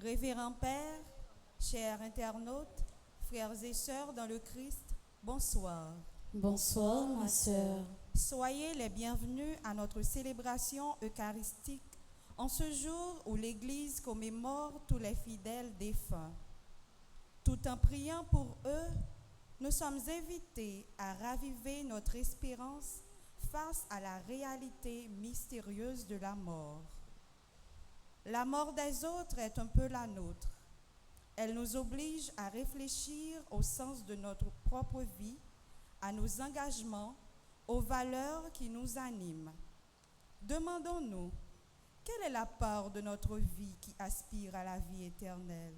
Révérend Père, chers internautes, frères et sœurs dans le Christ, bonsoir. Bonsoir, ma sœur. Soyez les bienvenus à notre célébration eucharistique en ce jour où l'Église commémore tous les fidèles défunts. Tout en priant pour eux, nous sommes invités à raviver notre espérance face à la réalité mystérieuse de la mort. La mort des autres est un peu la nôtre. Elle nous oblige à réfléchir au sens de notre propre vie, à nos engagements, aux valeurs qui nous animent. Demandons-nous, quelle est la part de notre vie qui aspire à la vie éternelle?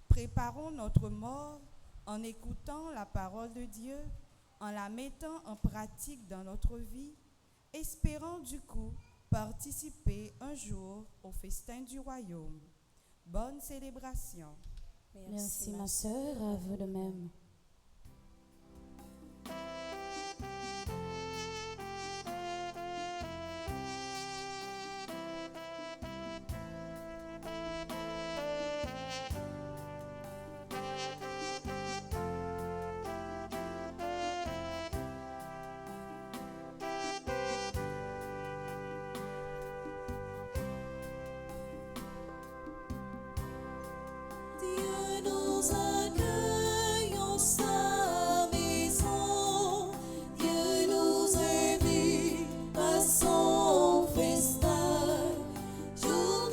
Préparons notre mort en écoutant la parole de Dieu, en la mettant en pratique dans notre vie, espérant du coup participer un jour au festin du royaume. Bonne célébration. Merci ma sœur, à vous de même. Festin, jour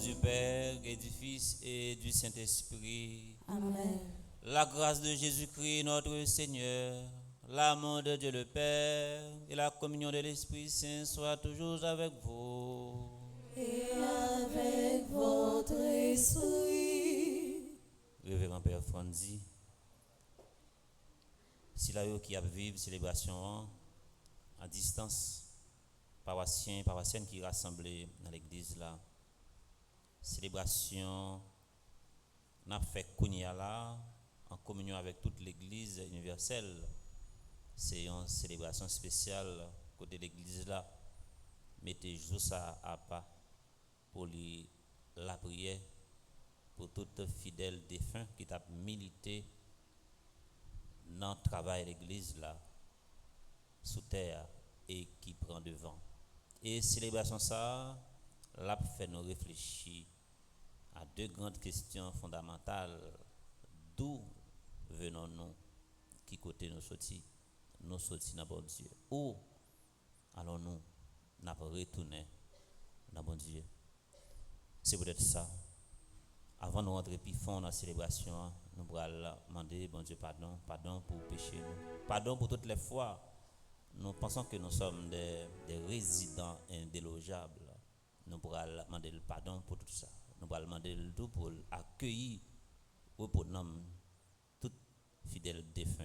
du Père et du Fils et du Saint-Esprit. Amen. La grâce de Jésus-Christ, notre Seigneur, l'amour de Dieu le Père et la communion de l'Esprit Saint soient toujours avec vous. Et avec votre esprit. Révérend Père Franzi, si là qui a vivre célébration à distance, paroissiennes qui rassemblés dans l'église là, célébration n'a fait Kounia là en communion avec toute l'église universelle. C'est une célébration spéciale côté l'église là. Mettez juste ça à pas pour la prière pour tout fidèle défunt qui t'a milité dans le travail de l'église là sous terre et qui prend devant. Et célébration ça l'a fait nous réfléchir à deux grandes questions fondamentales. D'où venons-nous? Qui côté nous sortis? Nous sortis dans bon Dieu. Où allons-nous? Nous retourner dans bon Dieu. C'est peut-être ça. Avant de rentrer plus fond dans la célébration, nous allons demander bon Dieu pardon pour péché nous. Pardon pour toutes les fois. Nous pensons que nous sommes des résidents indélogeables. Nous pourrons demander le pardon pour tout ça. Nous pourrons demander le tout pour accueillir pour nous tout fidèle défunt,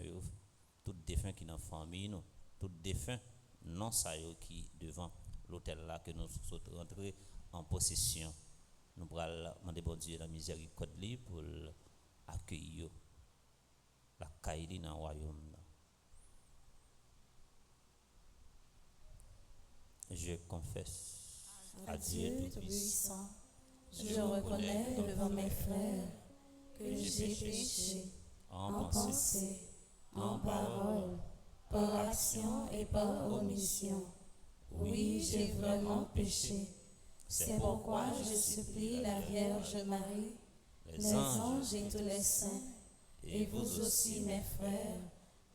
tout défunt qui est dans la famille, tout défunt non ça qui devant l'hôtel là que nous sommes rentrés en possession. Nous pourrons demander bon Dieu la miséricorde pour accueillir la caïli dans le royaume. Je confesse À Dieu Tout-Puissant, je reconnais devant mes frères que j'ai péché en pensée, en parole, par action et par omission. Oui, j'ai vraiment péché. C'est pourquoi je supplie la Vierge Marie, les anges et tous les saints, et vous aussi mes frères,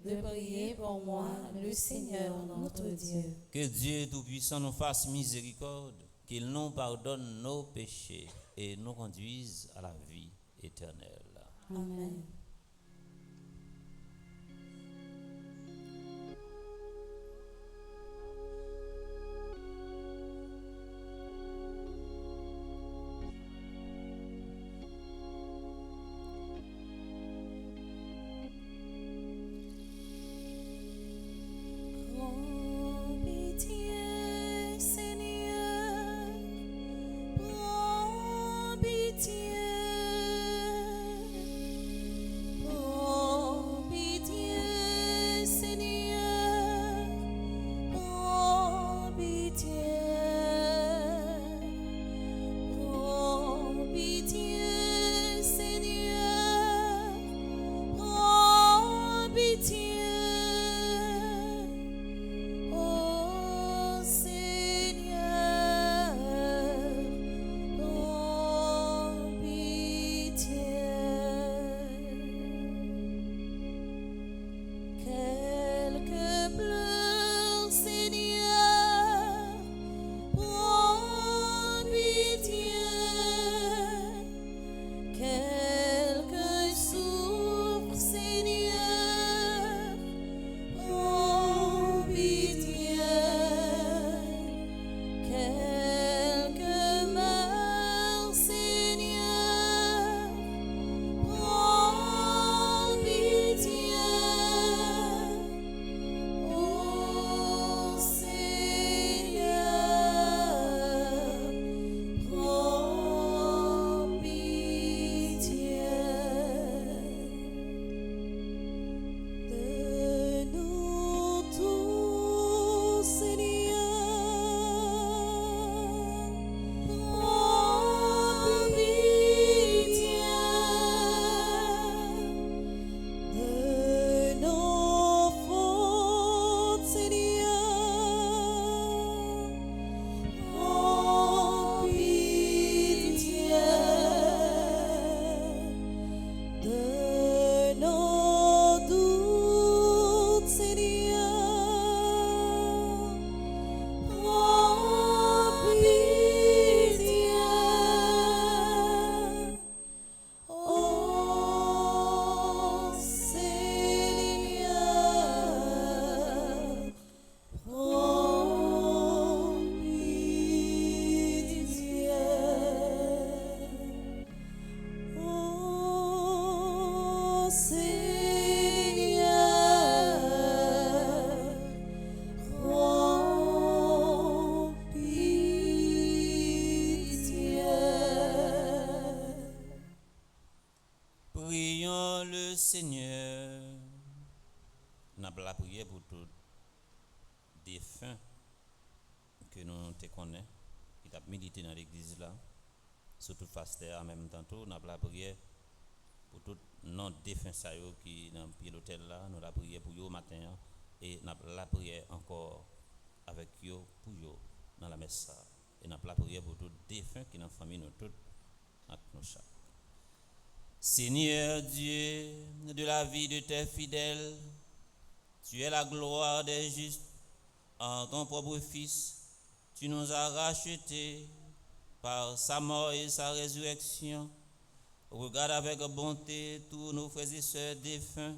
de prier pour moi, le Seigneur notre Dieu. Que Dieu Tout-Puissant nous fasse miséricorde, qu'il nous pardonne nos péchés et nous conduise à la vie éternelle. Amen. que nous te connaissons, qui t'a milité dans l'église là, surtout pasteur en même temps, nous avons la prière pour tout non défunt qui dans l'hôtel là, nous la prière pour eux matin et nous avons la prière encore avec eux pour eux dans la messe et nous avons la prière pour tout défunt qui dans la famille nous tous avec nous chaque. Seigneur Dieu de la vie de tes fidèles, tu es la gloire des justes. En ton propre Fils, tu nous as rachetés par sa mort et sa résurrection. Regarde avec bonté tous nos frères et sœurs défunts,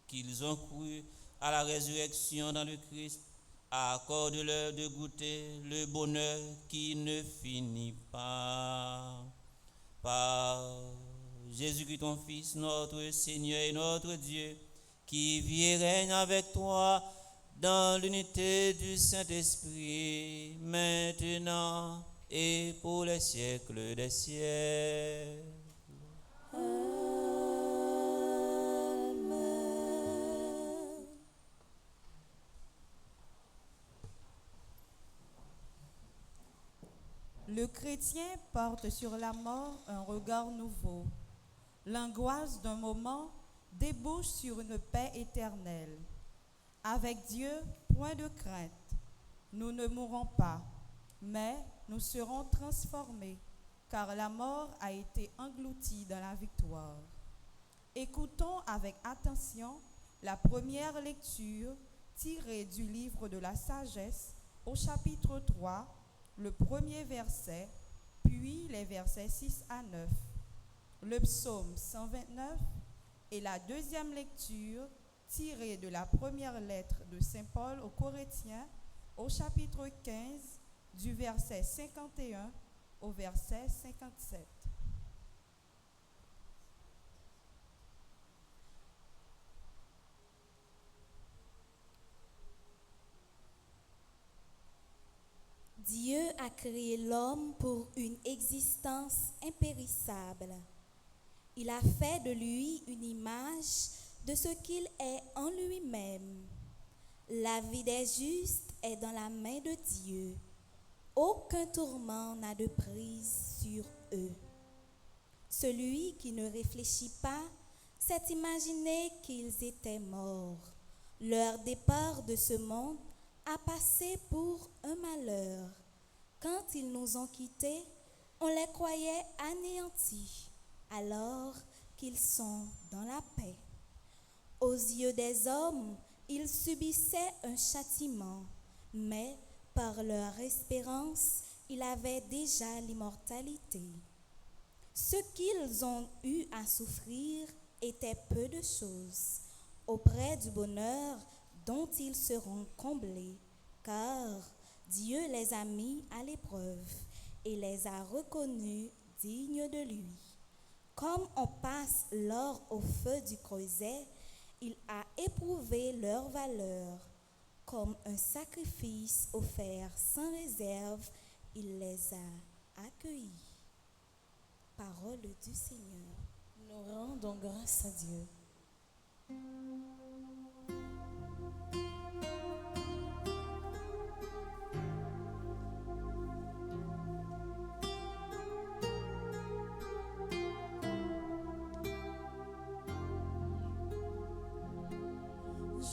qu'ils ont cru à la résurrection dans le Christ. Accorde-leur de goûter le bonheur qui ne finit pas. Par Jésus-Christ, ton Fils, notre Seigneur et notre Dieu, qui vit et règne avec toi dans l'unité du Saint-Esprit, maintenant et pour les siècles des siècles. Amen. Le chrétien porte sur la mort un regard nouveau. L'angoisse d'un moment débouche sur une paix éternelle. Avec Dieu, point de crainte. Nous ne mourrons pas, mais nous serons transformés, car la mort a été engloutie dans la victoire. Écoutons avec attention la première lecture tirée du livre de la sagesse au chapitre 3, le premier verset, puis les versets 6 à 9. Le psaume 129 et la deuxième lecture tirée de la première lettre de Saint Paul aux Corinthiens au chapitre 15 du verset 51 au verset 57. Dieu a créé l'homme pour une existence impérissable. Il a fait de lui une image de ce qu'il est en lui-même. La vie des justes est dans la main de Dieu. Aucun tourment n'a de prise sur eux. Celui qui ne réfléchit pas s'est imaginé qu'ils étaient morts. Leur départ de ce monde a passé pour un malheur. Quand ils nous ont quittés, on les croyait anéantis, alors qu'ils sont dans la paix. Aux yeux des hommes, ils subissaient un châtiment, mais par leur espérance, ils avaient déjà l'immortalité. Ce qu'ils ont eu à souffrir était peu de choses, auprès du bonheur dont ils seront comblés, car Dieu les a mis à l'épreuve et les a reconnus dignes de lui. Comme on passe l'or au feu du creuset, il a éprouvé leur valeur. Comme un sacrifice offert sans réserve, il les a accueillis. Parole du Seigneur. Nous rendons grâce à Dieu.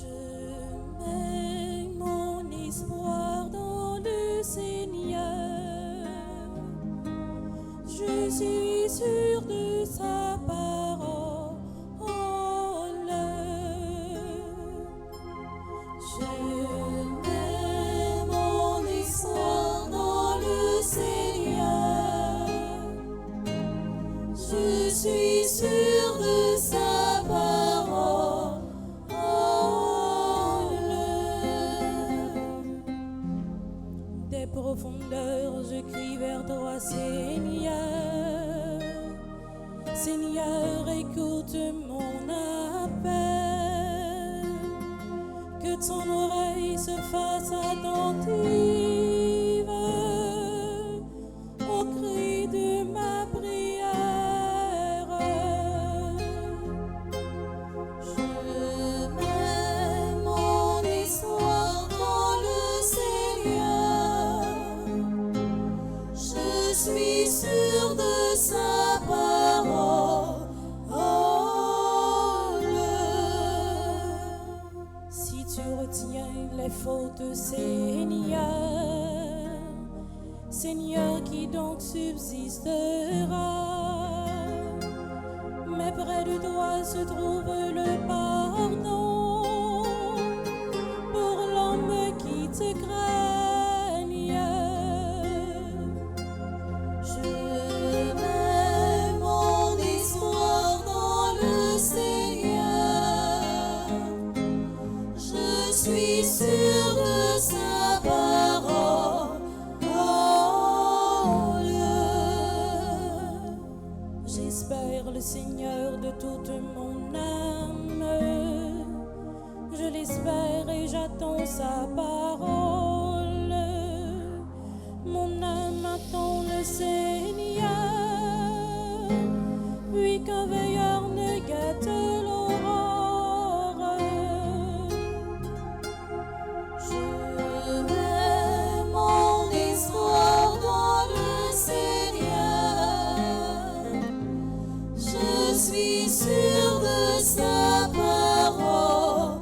Je mets mon espoir dans le Seigneur. Je suis sûre de sa parole. Je mets mon espoir dans le Seigneur. Je suis sûre de sa parole. Des profondeurs, je crie vers toi, Seigneur. Seigneur, écoute mon appel. Que ton oreille se fasse attentive au cri de ma prière. Je mets mon espoir dans le Seigneur. suis sûr de sa parole. Si tu retiens les fautes, Seigneur, Seigneur, qui donc subsistera? Mais près de toi se trouve le pardon pour l'homme qui te craigne. Je mets mon espoir dans le Seigneur. Je suis sûr de sa parole. J'espère le Seigneur de toute mon âme. Je l'espère et j'attends sa parole. Mon âme attend le Seigneur, puis qu'un veilleur ne guette l'aurore. Je mets mon espoir dans le Seigneur. Je suis sûr de sa parole.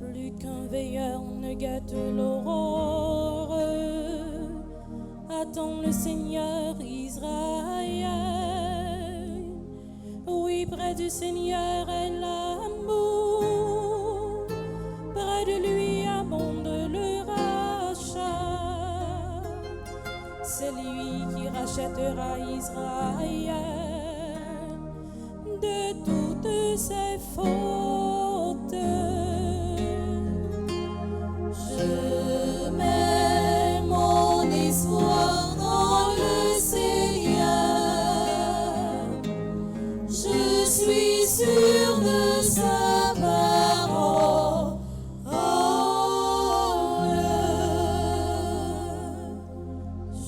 Plus qu'un veilleur ne guette l'aurore, attends le Seigneur Israël. Oui, près du Seigneur est l'amour, près de lui abonde le rachat. C'est lui qui rachètera Israël de toutes ses fautes. Je mets mon espoir dans le Seigneur. Je suis sûr de sa parole.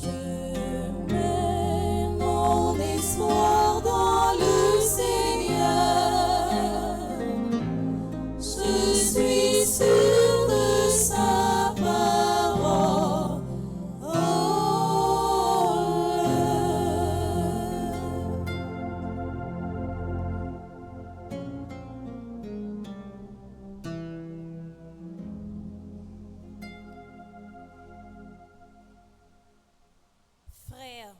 Je mets mon espoir dans le Seigneur. Je suis sûr de sa parole. Frères,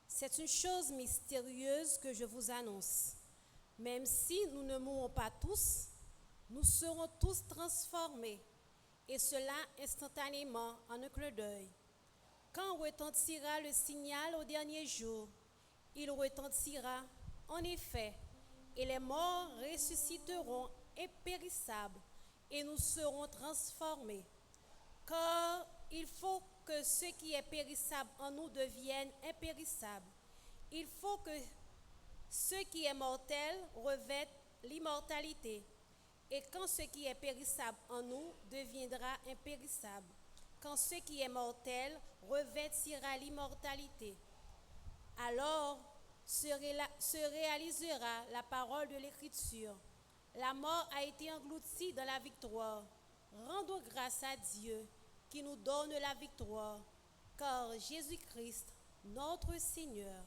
c'est une chose mystérieuse que je vous annonce. Même si nous ne mourrons pas tous, nous serons tous transformés, et cela instantanément, en un clin d'œil. Quand retentira le signal au dernier jour, il retentira en effet, et les morts ressusciteront impérissables, et nous serons transformés. Car il faut que ce qui est périssable en nous devienne impérissable. Il faut que ce qui est mortel revête l'immortalité. Et quand ce qui est périssable en nous deviendra impérissable, quand ce qui est mortel revêtira l'immortalité, alors se réalisera la parole de l'Écriture. La mort a été engloutie dans la victoire. Rendons grâce à Dieu qui nous donne la victoire, car Jésus-Christ, notre Seigneur.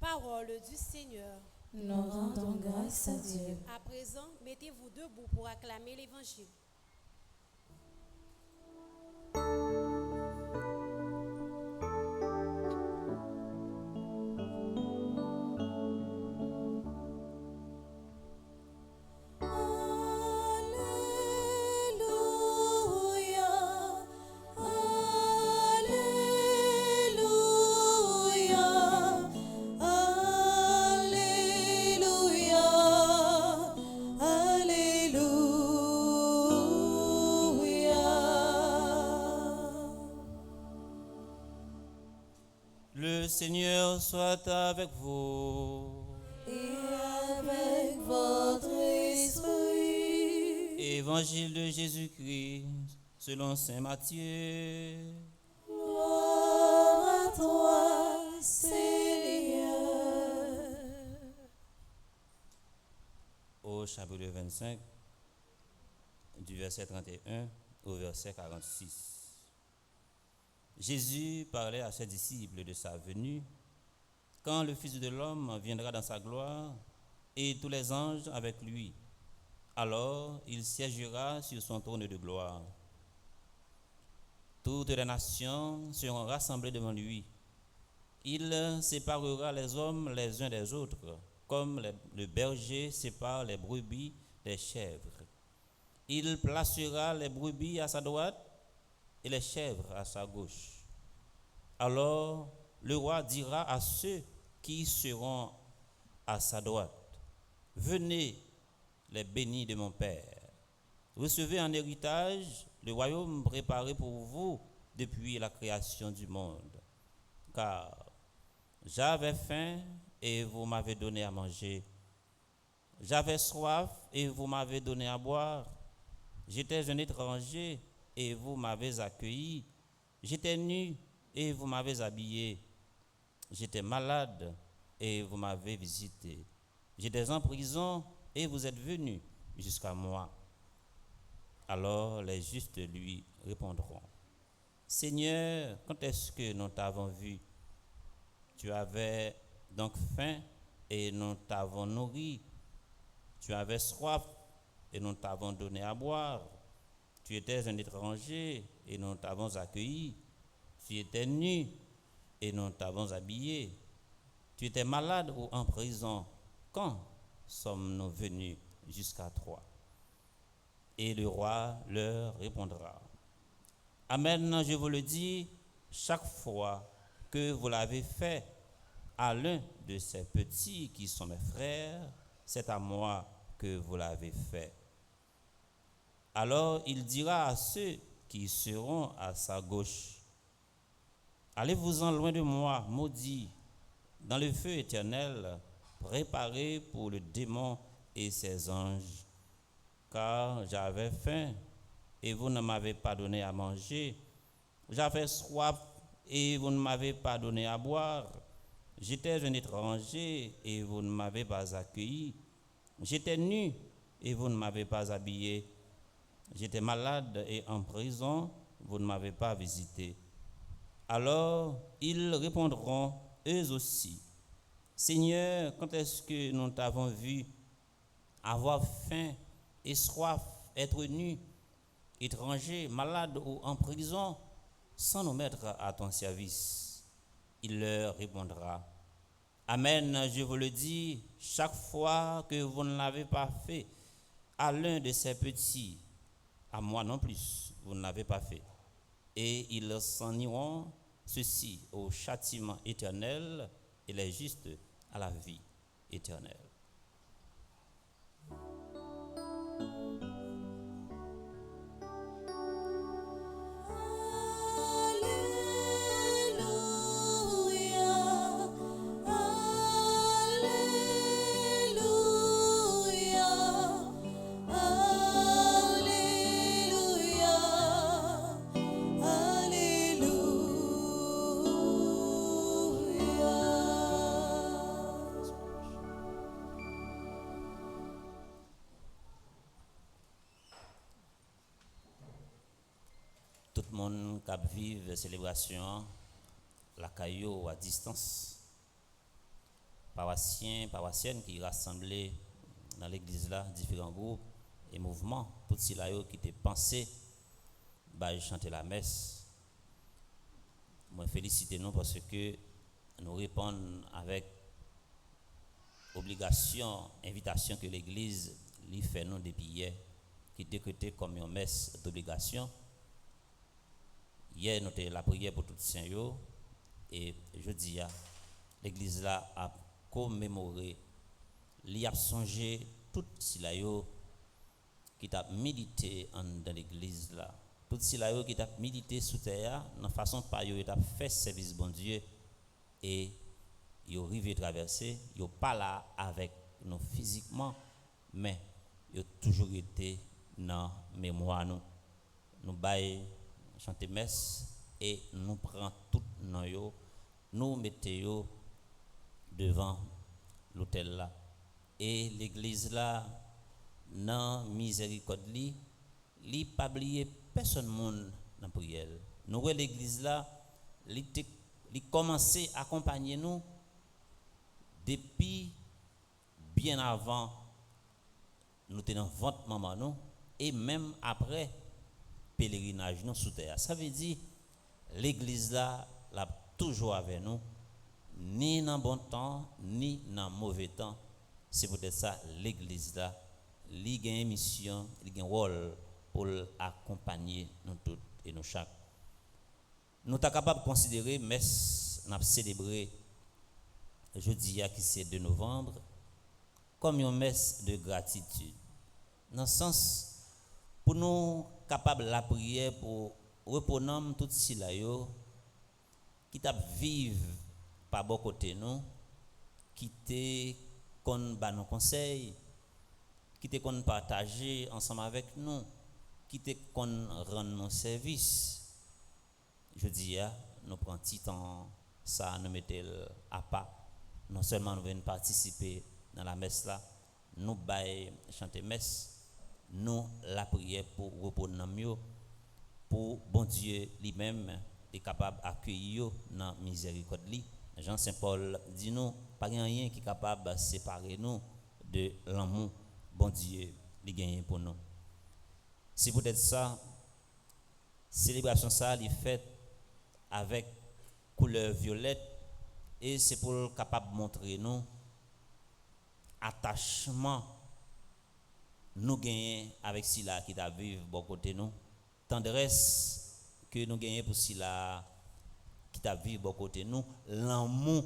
Parole du Seigneur. Nous rendons grâce à Dieu. À présent, mettez-vous debout pour acclamer l'Évangile. Le Seigneur soit avec vous. Et avec votre esprit. Évangile de Jésus-Christ selon saint Matthieu. Gloire à toi, Seigneur. Au chapitre 25, du verset 31 au verset 46. Jésus parlait à ses disciples de sa venue, quand le Fils de l'homme viendra dans sa gloire, et tous les anges avec lui. Alors il siégera sur son trône de gloire. Toutes les nations seront rassemblées devant lui. Il séparera les hommes les uns des autres, comme le berger sépare les brebis des chèvres. Il placera les brebis à sa droite et les chèvres à sa gauche. Alors le roi dira à ceux qui seront à sa droite, « Venez, les bénis de mon Père. Recevez en héritage le royaume préparé pour vous depuis la création du monde. Car j'avais faim et vous m'avez donné à manger. J'avais soif et vous m'avez donné à boire. J'étais un étranger et vous m'avez accueilli. J'étais nu et vous m'avez habillé. J'étais malade et vous m'avez visité. J'étais en prison et vous êtes venus jusqu'à moi. » Alors les justes lui répondront, « Seigneur, quand est-ce que nous t'avons vu? Tu avais donc faim et nous t'avons nourri. Tu avais soif et nous t'avons donné à boire. Tu étais un étranger et nous t'avons accueilli. Tu étais nu et nous t'avons habillé. Tu étais malade ou en prison. Quand sommes-nous venus jusqu'à toi? » Et le roi leur répondra, « Amen, je vous le dis, chaque fois que vous l'avez fait à l'un de ces petits qui sont mes frères, c'est à moi que vous l'avez fait. » Alors il dira à ceux qui seront à sa gauche, « Allez-vous-en loin de moi, maudits, dans le feu éternel, préparé pour le démon et ses anges. Car j'avais faim et vous ne m'avez pas donné à manger. J'avais soif et vous ne m'avez pas donné à boire. J'étais un étranger et vous ne m'avez pas accueilli. J'étais nu et vous ne m'avez pas habillé. J'étais malade et en prison, vous ne m'avez pas visité. » Alors ils répondront eux aussi, « Seigneur, quand est-ce que nous t'avons vu avoir faim et soif, être nu, étranger, malade ou en prison, sans nous mettre à ton service? » Il leur répondra, « Amen, je vous le dis, chaque fois que vous ne l'avez pas fait à l'un de ces petits, à moi non plus, vous ne l'avez pas fait. » Et ils s'en iront, ceux-ci au châtiment éternel et les justes à la vie éternelle. Tout le monde qui vive la célébration, la caillou à distance, paroissiens, paroissiennes qui rassemblés dans l'église là, différents groupes et mouvements, tout cela qui étaient pensés, chanter la messe. Moi félicite nous parce que nous répondons avec obligation, invitation que l'église lui fait nous depuis hier, qui décrété comme une messe d'obligation. Hier, nous avons la prière pour tous les saints et jeudi, l'église là a commémoré, il a songé tout ce qui a médité dans l'église là, tout ce qui a médité sous terre, de façon par il a fait service bon Dieu et il a arrivé traverser, il n'a pas là avec nous physiquement, mais il a toujours été dans la mémoire nous baillons chanter messe et nous prenons tout nos nous mettons devant l'autel là et l'église là dans miséricorde li li pas oublier personne monde dans prière. Nous l'église là, li commencé à accompagner nous depuis bien avant nous tenons ventre maman nous et même après pèlerinage nous sous terre. Ça veut dire l'église là l'a toujours avec nous ni dans bon temps ni dans mauvais temps. C'est peut-être ça l'église là li gagne mission, li gagne rôle pour accompagner nous tous et nous chaque. Nous sommes capables de considérer messe n'a célébré jeudi qui c'est 2 novembre comme une messe de gratitude. Dans le sens pour nous capables la prière pour reprendre tout cela yo qui t'a vivre par bon côté nous qui te kon ba nos conseils qui te kon partager ensemble avec nous qui te kon rendre nos services. Je dis nous prenons petit temps ça nous mettons à pas non seulement nous venons participer dans la messe là nous bail chanter messe nous la prière pour reprendre mieux pour bon Dieu lui-même est capable d'accueillir dans miséricorde li. Jean Saint Paul dit nous pas rien qui est capable de séparer nous de l'amour bon Dieu li gagne pour nous. C'est peut-être ça célébration ça est faite avec couleur violette et c'est pour capable montrer nous attachement nous gagnons avec cela qui t'a vivre bon côté nous tendresse que nous gagnons pour cela qui t'a vivre bon côté nous l'amour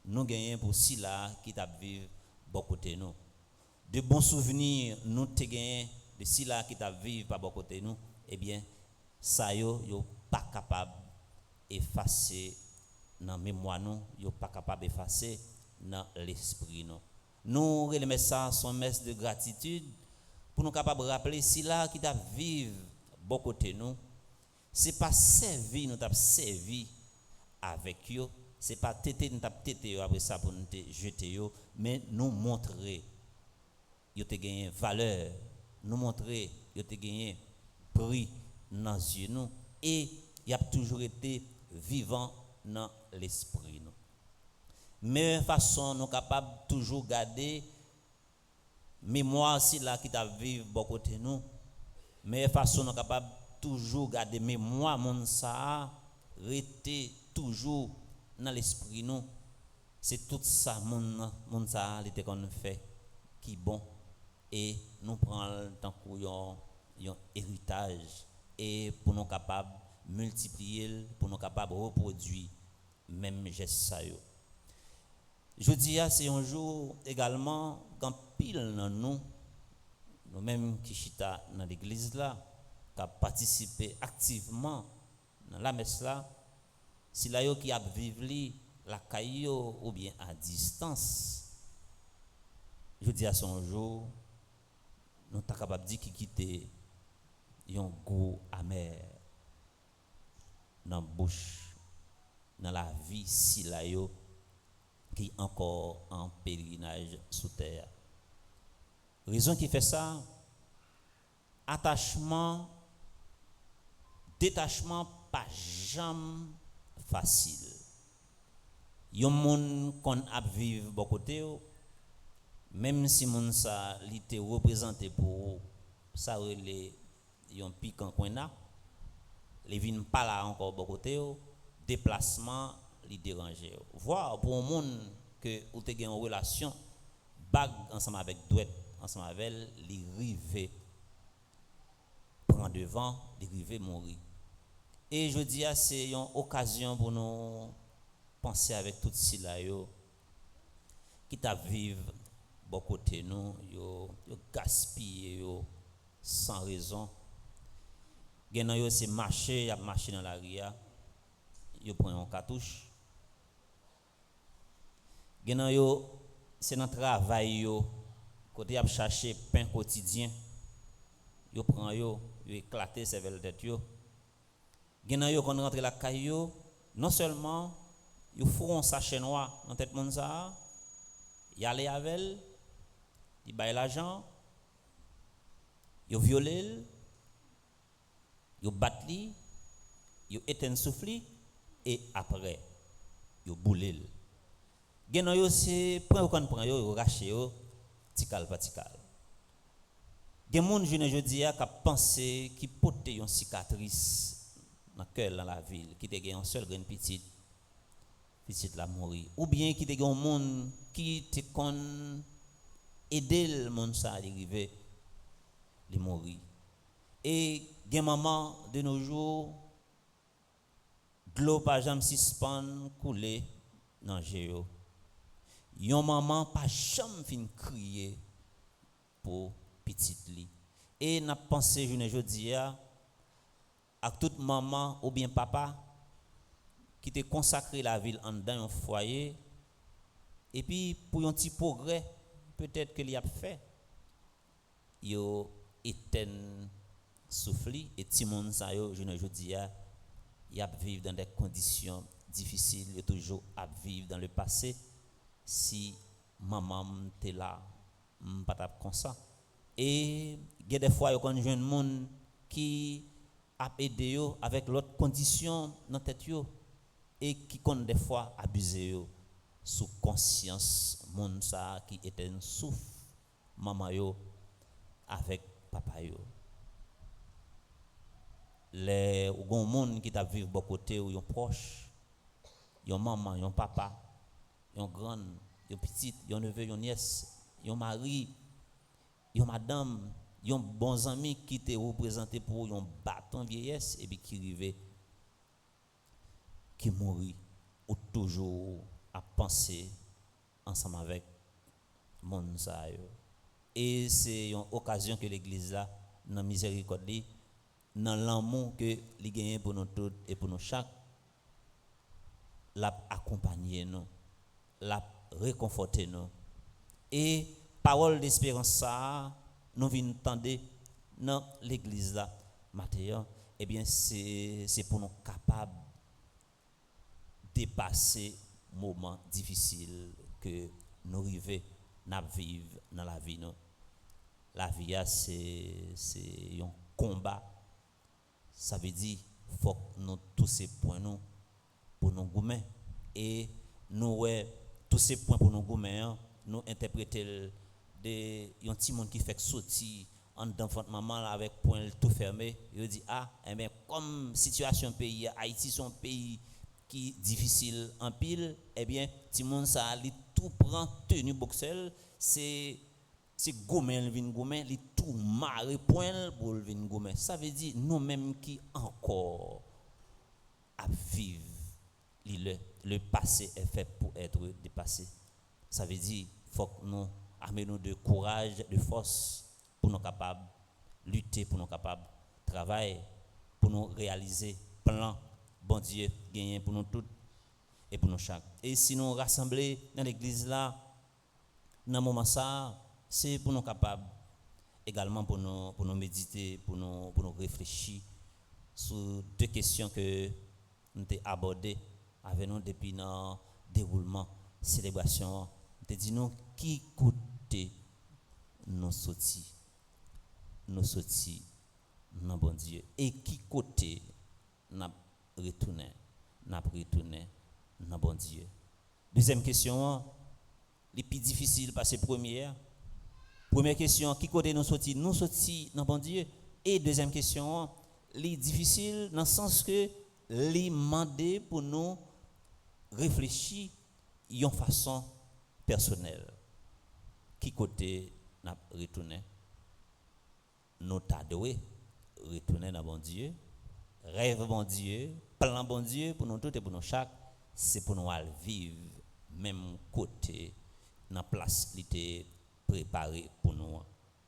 nous gagnons pour cela qui t'a vivre bon côté nous de bons souvenirs nous te gagnons de cela qui t'a vivre par bon côté nous eh bien ça yo pas capable effacer dans mémoire nous yo pas capable effacer dans l'esprit nous remet ça son messe de gratitude pour nous capable rappeler si là qui t'a vivre bon côté nous c'est pas servi nous t'a servi avec yo c'est pas tété nous t'a tété après ça pour nous te jeter yo mais nous montrer yo te gagné valeur nous montrer yo te gagné prix dans yeux nous et il a toujours été vivant dans l'esprit nous. Meilleure façon nous capable toujours garder mémoire si là qui t'a vivre bon côté nous. Meilleure façon nous capable toujours garder mémoire mon ça rester toujours dans l'esprit nous. C'est tout ça mon ça était qu'on fait qui bon et nous prend le temps pour un héritage et pour nous capables multiplier pour nous capables reproduire même geste ça yo. Je dis c'est un jour également quand pile dans nous même qui chita dans l'église là qui a participé activement dans la messe là si là yo qui a vivre la caillou ou bien à distance. Je dis à son jour nous sommes capables de dire qui quitte un goût amer dans la bouche, dans la vie si la yo qui encore en pèlerinage sous terre. Raison qui fait ça, attachement, détachement pas jamais facile. Yon moun kon ap vive bon côté même si moun sa li te représenté pour ça relé yon piquant coin là les vinn pas là encore bon côté déplacement li déranger voir pour un monde que ou te gen en relation bag ensemble avec douette ensemble avec li rive prend devant li rive mourir et je dis c'est une occasion pour nous penser avec tout cela yo qui t'a vivre bon côté nous yo gaspiller yo sans raison gen yo c'est marcher y a marcher dans la ria yo prend un cartouche gen yo c'est dans travail yo côté y a chercher pain quotidien yo prend yo éclater cervelle tête yo gen yo quand rentre la caillou non seulement yo font un sachet noir dans tête monde ça y aller avec il bail l'argent yo violer Yo bat li, yo éteint souffle et après yo boule. Gen yo c'est prend yo raché yo tikal pa tikal. Gen moun jodi a ka penser qui porte yon cicatrice dans cœur dans la ville qui te gen un seul grain petite la mourir ou bien qui te gen un monde qui te kon aider le monde ça arriver li mourir. Et gen maman de nos jours l'eau pas jamais suspend couler dans géo. Yon maman pas jamais fin crier pour petite li. Et n'a pensé jodi a toute maman ou bien papa qui te consacré la ville en dans un foyer et puis pour un petit progrès peut-être que li a fait yo éteint souffle et ti moun sa yo jodi a y a vivre dans des conditions difficiles, y a toujours à vivre dans le passé si maman t'es là pas comme ça. Et il y a des fois yo kon jeune monde qui a aidé yo avec l'autre condition dans tête yo et qui kon des fois abuser yo sous conscience monde ça qui était souffre maman yo avec papa yo. Les gon monde qui t'a vivre bon côté ou yon proche yon maman yon papa yon grande yon petite yon neveu yon nièce yon mari yon madame yon bons amis qui te représenté pour yon bâton vieillesse et puis qui rivé qui mourit ou toujours à penser ensemble avec monde ça yo. Et c'est une occasion que l'église là dans miséricorde dans l'amour que li gagne pour nous tous et pour nous chaque l'a accompagner nous l'a réconforter nous et parole d'espérance ça nous vinn tendre dans l'église là matin et bien c'est pour nous capable dépasser moment difficile que nous river n'a vivre dans la vie nous. La vie c'est un combat. Ça veut dire faut que nous tous ces points nous pour nous gommer et nous tous ces points pour nous gommer nous interpréter des un petit monde qui fait sortir en d'enfant maman là avec point tout fermé il dit mais comme situation pays Haïti son pays qui difficile en pile eh bien petit monde ça li tout prend tenue boxel c'est gommen vinn gommen li tout marre point pour vinn gommen ça veut dire nous mêmes qui encore à vivre le passé est fait pour être dépassé. Ça veut dire faut que nous amenons de courage de force pour nous capables lutter pour nous capables travailler pour nous réaliser plan bon Dieu gagner pour nous tous et pour nous chaque. Et si nous rassembler dans l'église là dans moment ça c'est pour nous capables également pour nous méditer pour nous réfléchir sur deux questions que nous avons abordées avec nous depuis notre déroulement célébration. Nous dit nous qui côté nous sorti dans bon Dieu et qui côté n'a retourné dans bon Dieu. Deuxième question les plus difficiles parce que première question qui côté nous sorti dans bon Dieu et deuxième question les difficiles dans le sens que les demander pour nous réfléchir d'une façon personnelle qui côté n'a retourné nous t'adorer retourner dans bon Dieu rêve bon Dieu plan bon Dieu pour nous tous et pour nous chaque c'est pour nous vivre même côté dans place qui était préparé pour nous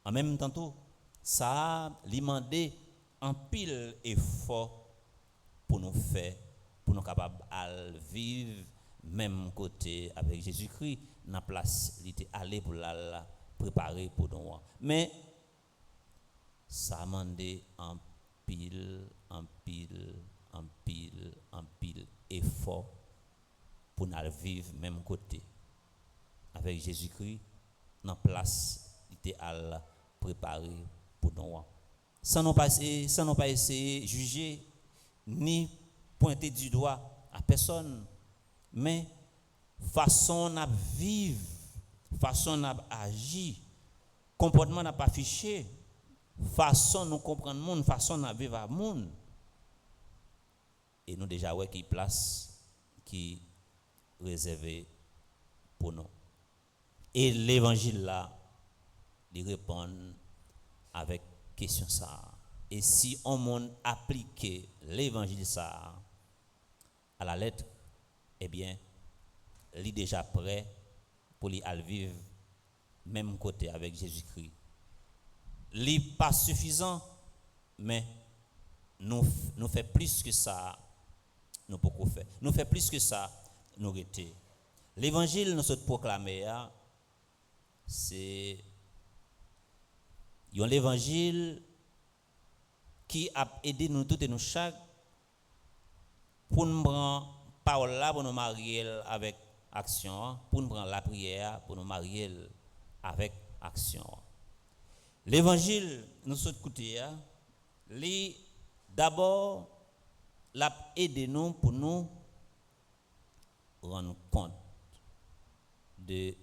en même temps tout ça demander en pile effort pour nous faire pour nous capables à vivre même côté avec Jésus-Christ dans place il était allé pour la préparer pour nous mais ça demandé en pile effort pour nous vivre même côté avec Jésus-Christ dans place il était à préparer pour nous sans non pas essayer juger ni pointer du doigt à personne, mais façon n'a vivre, façon n'a agir, comportement n'a pas affiché, façon nous comprendre monde, façon n'a vivre à monde. Et nous déjà ouais qui place qui réservé pour nous. Et l'évangile là, il répond avec question ça. Et si on monde appliquer l'évangile ça à la lettre, eh bien, il est déjà prêt pour y aller vivre même côté avec Jésus-Christ. Il n'est pas suffisant, mais nous fait plus que ça, nous pouvons faire. Nous fait plus que ça, nous arrêter. L'évangile nous sommes proclamé, c'est l'évangile qui a aidé nous tous et nous chaque pour nous prendre parole là pour nous marier avec action, pour nous prendre la prière pour nous marier avec action. L'évangile nous sommes écoutés, d'abord l'a aidé nous pour nous rendre compte de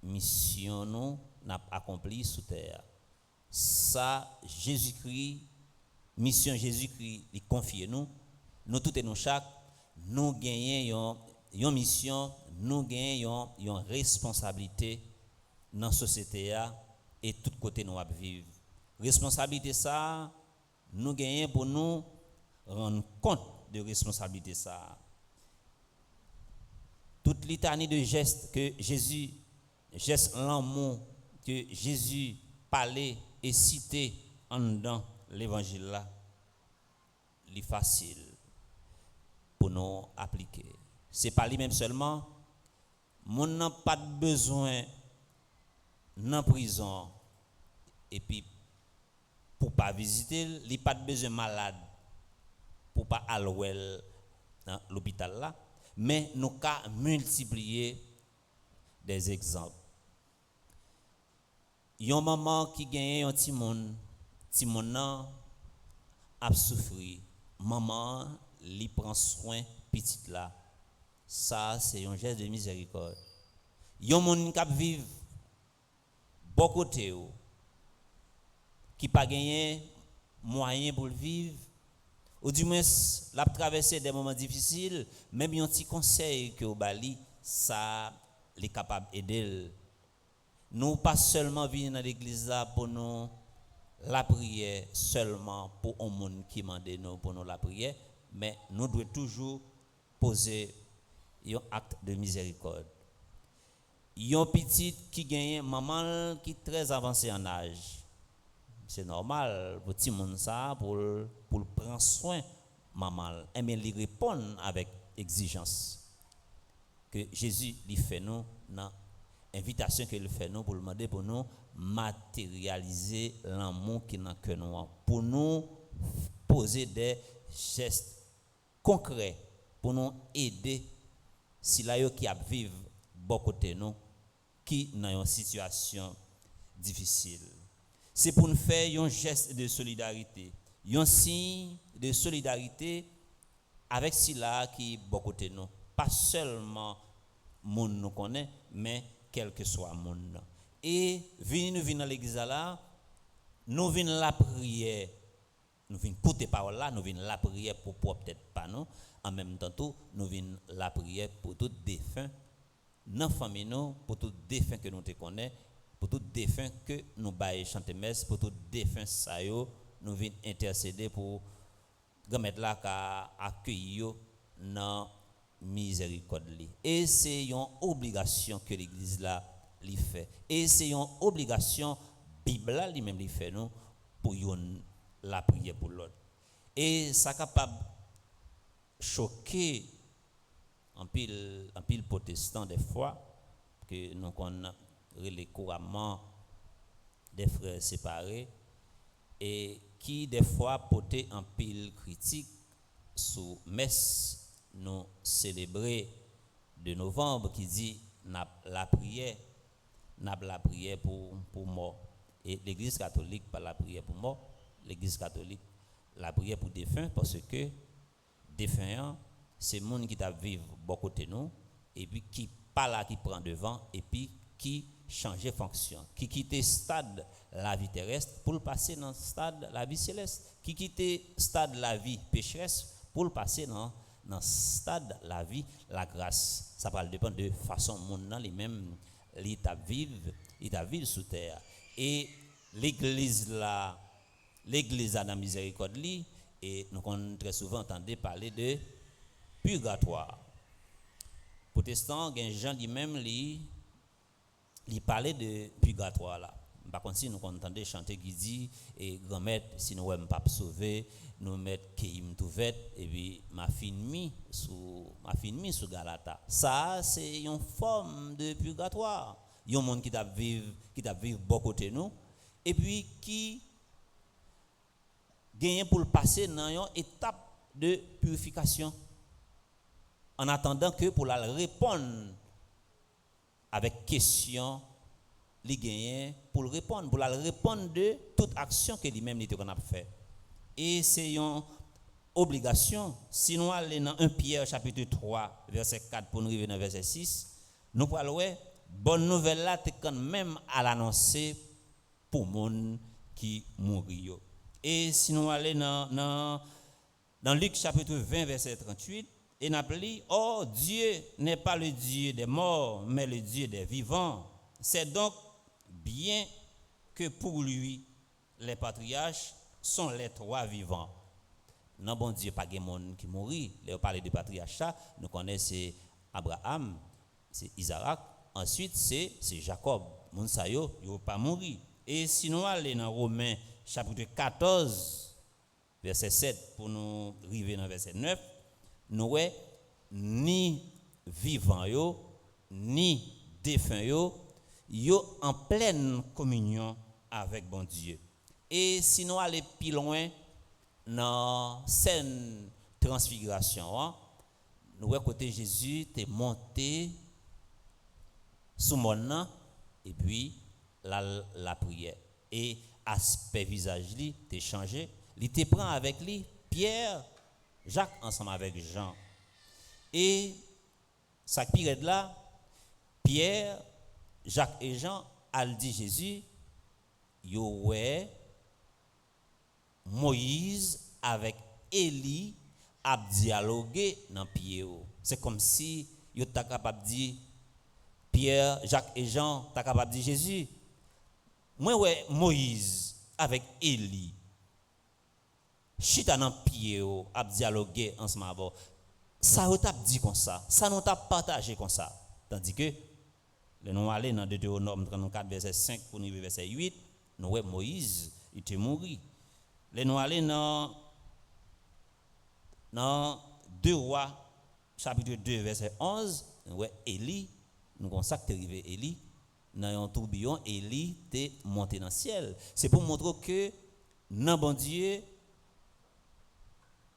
mission nous n'a accompli sous terre. Ça Jésus-Christ, mission Jésus-Christ, il confie nous tous et nous chaque, nous gagnons une mission, nous gagnons une responsabilité dans la société et tout côté nous va vivre. Responsabilité ça, nous gagnons pour nous rendre compte de responsabilité ça. Toute litanie de gestes que Jésus, gestes l'amour que Jésus parlait et citait en dedans l'évangile là, c'est facile pour nous appliquer. C'est pas lui-même seulement, mon n'a pas besoin dans prison et puis pour pas visiter, il pas besoin malade pour pas aller dans l'hôpital là, mais nous ca multiplier des exemples. Yon maman qui gagne un petit monde nan a souffri, maman li prend soin petite là. Ça c'est un geste de miséricorde. Yon monde qui vivre bon côté qui pas gagné moyen pour vivre ou du moins l'a traverser des moments difficiles, même un petit conseil que au bali ça les capable aider. Nous pas seulement venir dans l'église là pour nous la prière seulement pour un monde qui demande nous pour nous la prière, mais nous devons toujours poser un acte de miséricorde. Yon petit qui gagne maman qui très avancé en âge. C'est normal pour petit monde ça pour prendre soin maman et mais il répond avec exigence que Jésus lui fait nous dans invitation qu'il fait nous pour demander pour nous matérialiser l'amour qui n'a que nous pour nous poser des gestes concrets pour nous aider si là yo qui a vivre bon côté nous qui dans une situation difficile. C'est pour nous faire un geste de solidarité, un signe de solidarité avec ceux-là qui bon côté nous, pas seulement monde nous connaît mais quel que soit le monde. Et nous venons dans l'église là, nous venons la prière, nous venons écouter parole là, nous venons la prière pour peut-être pas nous, en même temps tout, nous venons la prière pour tout défunt dans famille nous, pour tout défunt que nous te connaît, pour tout défunt que nous bailler chanter messe, pour tout défunt ça yo, nous venons intercéder pour remettre là qu'à accueillir dans miséricorde li. Et c'est une obligation que l'église là li fait et c'est une obligation Bible là lui-même li fait nous pour la prière pour l'autre. Et ça capable choquer en pile protestant des fois que nous connaissons les couramment des frères séparés et qui des fois porter en pile critique sous messe nous célébrer de novembre qui dit la prière pour mort et l'église catholique par la prière pour mort l'Église catholique, la prière pour défunts, parce que défunts, c'est le monde qui t'a vivre bon côté nous, et puis qui pas là, qui prend devant, et puis qui change fonction, qui quitte stade la vie terrestre pour le passer dans stade la vie céleste, qui quitte stade la vie pécheresse pour le passer dans stade la vie la grâce. Ça va dépendre de façon monde dans les mêmes l'état vivre sous terre. Et l'église a dans miséricorde li, et nous on très souvent entendre parler de purgatoire. Protestant gen Jean lui-même il parlait de purgatoire là. Par contre, si nous entendons chanter qui dit et grand-mère si nous ne pas sauver, nous mettre keim tout vête et puis ma fille sous Galata. Ça c'est une forme de purgatoire. Il y a un monde qui t'a vivre bon côté nous et puis qui gagne pour le passer dans une étape de purification en attendant que pour la répondre avec question li gagne pour le répondre de toute action que lui-même était qu'on a fait. Et c'est une obligation. Si nous allons dans 1 Pierre chapitre 3 verset 4 pour nous arriver dans verset 6, nous parlons bonne nouvelle là t'es quand même à l'annoncer pour monde qui mourir. Et si nous allons dans Luc chapitre 20 verset 38, et nous appelons oh Dieu n'est pas le Dieu des morts mais le Dieu des vivants. C'est donc bien que pour lui les patriarches sont les trois vivants. Non bon Dieu pas de monde qui mourit. Là on parle de patriarches, nous connaissons Abraham, c'est Isaac, ensuite c'est Jacob. Moun sa yo pas mourir. Et si nous allons dans Romains chapitre 14 verset 7 pour nous arriver dans verset 9, nous ni vivant yo ni défunt yo en pleine communion avec bon Dieu. Et si nous allons plus loin dans scène transfiguration, nous voyons côté Jésus est monté sous mon et puis la prière et aspect visage lui t'est changé, il te prend avec lui Pierre, Jacques ensemble avec Jean. Et ça pire là Pierre, Jacques et Jean a dit Jésus yo ouais Moïse avec Élie a dialogué dans pied. C'est comme si yo ta capable dire Pierre, Jacques et Jean ta capable dire Jésus. Moi ouais Moïse avec Élie chita dans pied a dialogué ensemble. Ça on t'a dit comme ça nous t'a partagé comme ça. Tandis que le nous aller dans Deutéronome 34 verset 5 pour nous verset 8, nous ouais Moïse il était mort. Les nous aller dans 2 Rois chapitre 2 verset 11, ouais Élie, nous consacre arrivé Élie dans un tourbillon, Élie était monté dans le ciel. C'est pour montrer que non bon Dieu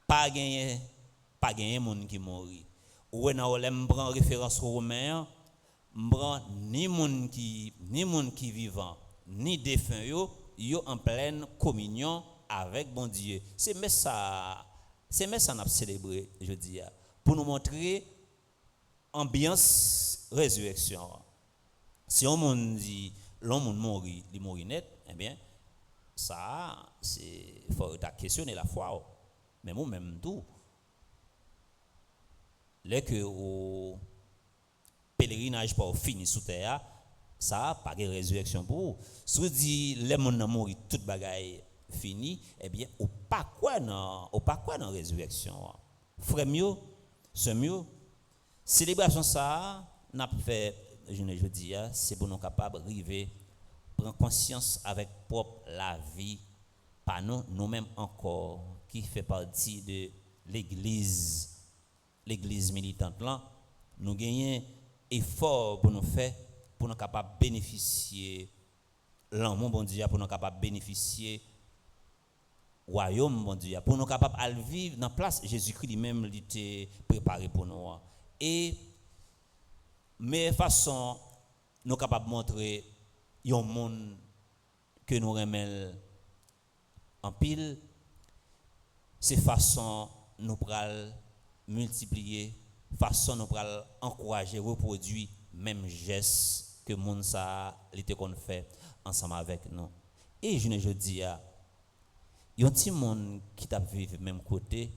pas gagné monde qui mourit. Ou dans on prend référence aux Romains, m'prend ni monde qui vivant, ni défunt yo en pleine communion avec bon Dieu. C'est mais ça n'a célébré jeudi pour nous montrer ambiance résurrection. Si on monde dit l'homme mourit, il mourit net, eh bien ça c'est faut questionner la foi. Mais moi même tout les que au pèlerinage pas fini sous terre, ça pas de résurrection pour vous. Si vous dit les monde mourir toute bagaille fini, eh bien ou pas quoi dans résurrection. Frère mieux, c'est mieux. Célébration ça n'a fait je dis c'est pour nous capable arriver prendre conscience avec propre la vie pas nous-mêmes encore qui fait partie de l'église militante là, nous gagnons effort pour nous faire pour nous capable bénéficier l'amour bon Dieu, pour nous capable bénéficier royaume bon Dieu, pour nous capable à vivre dans place Jésus-Christ lui-même il était préparé pour nous. Et mais façon nous capable montrer un monde que nous remet en pile, c'est façon nous pral multiplier, façon nous pral encourager, reproduire même gestes que moun ça l'été qu'on fait ensemble avec nous. Et je dis à y a un petit monde qui t'a vivre même côté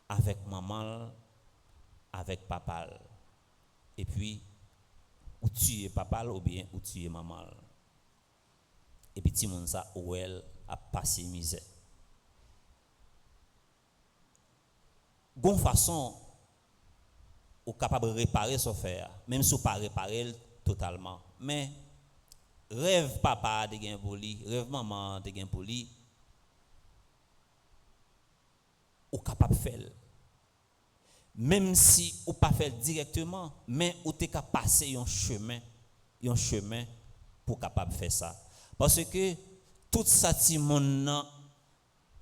avec maman, avec papa. Et puis ou tu es papa ou bien ou tu es maman. Et puis petit monde ça ou elle a passé misère. Gon façon ou capable de réparer son faire, même si ou pas réparer totalement. Mais rêve papa de gain pour lui, rêve maman de gain pour lui, ou capable de faire. Même si ou pas faire directement, mais ou t'es capable de passer un chemin pour capable de faire ça. Parce que tout ça ti monde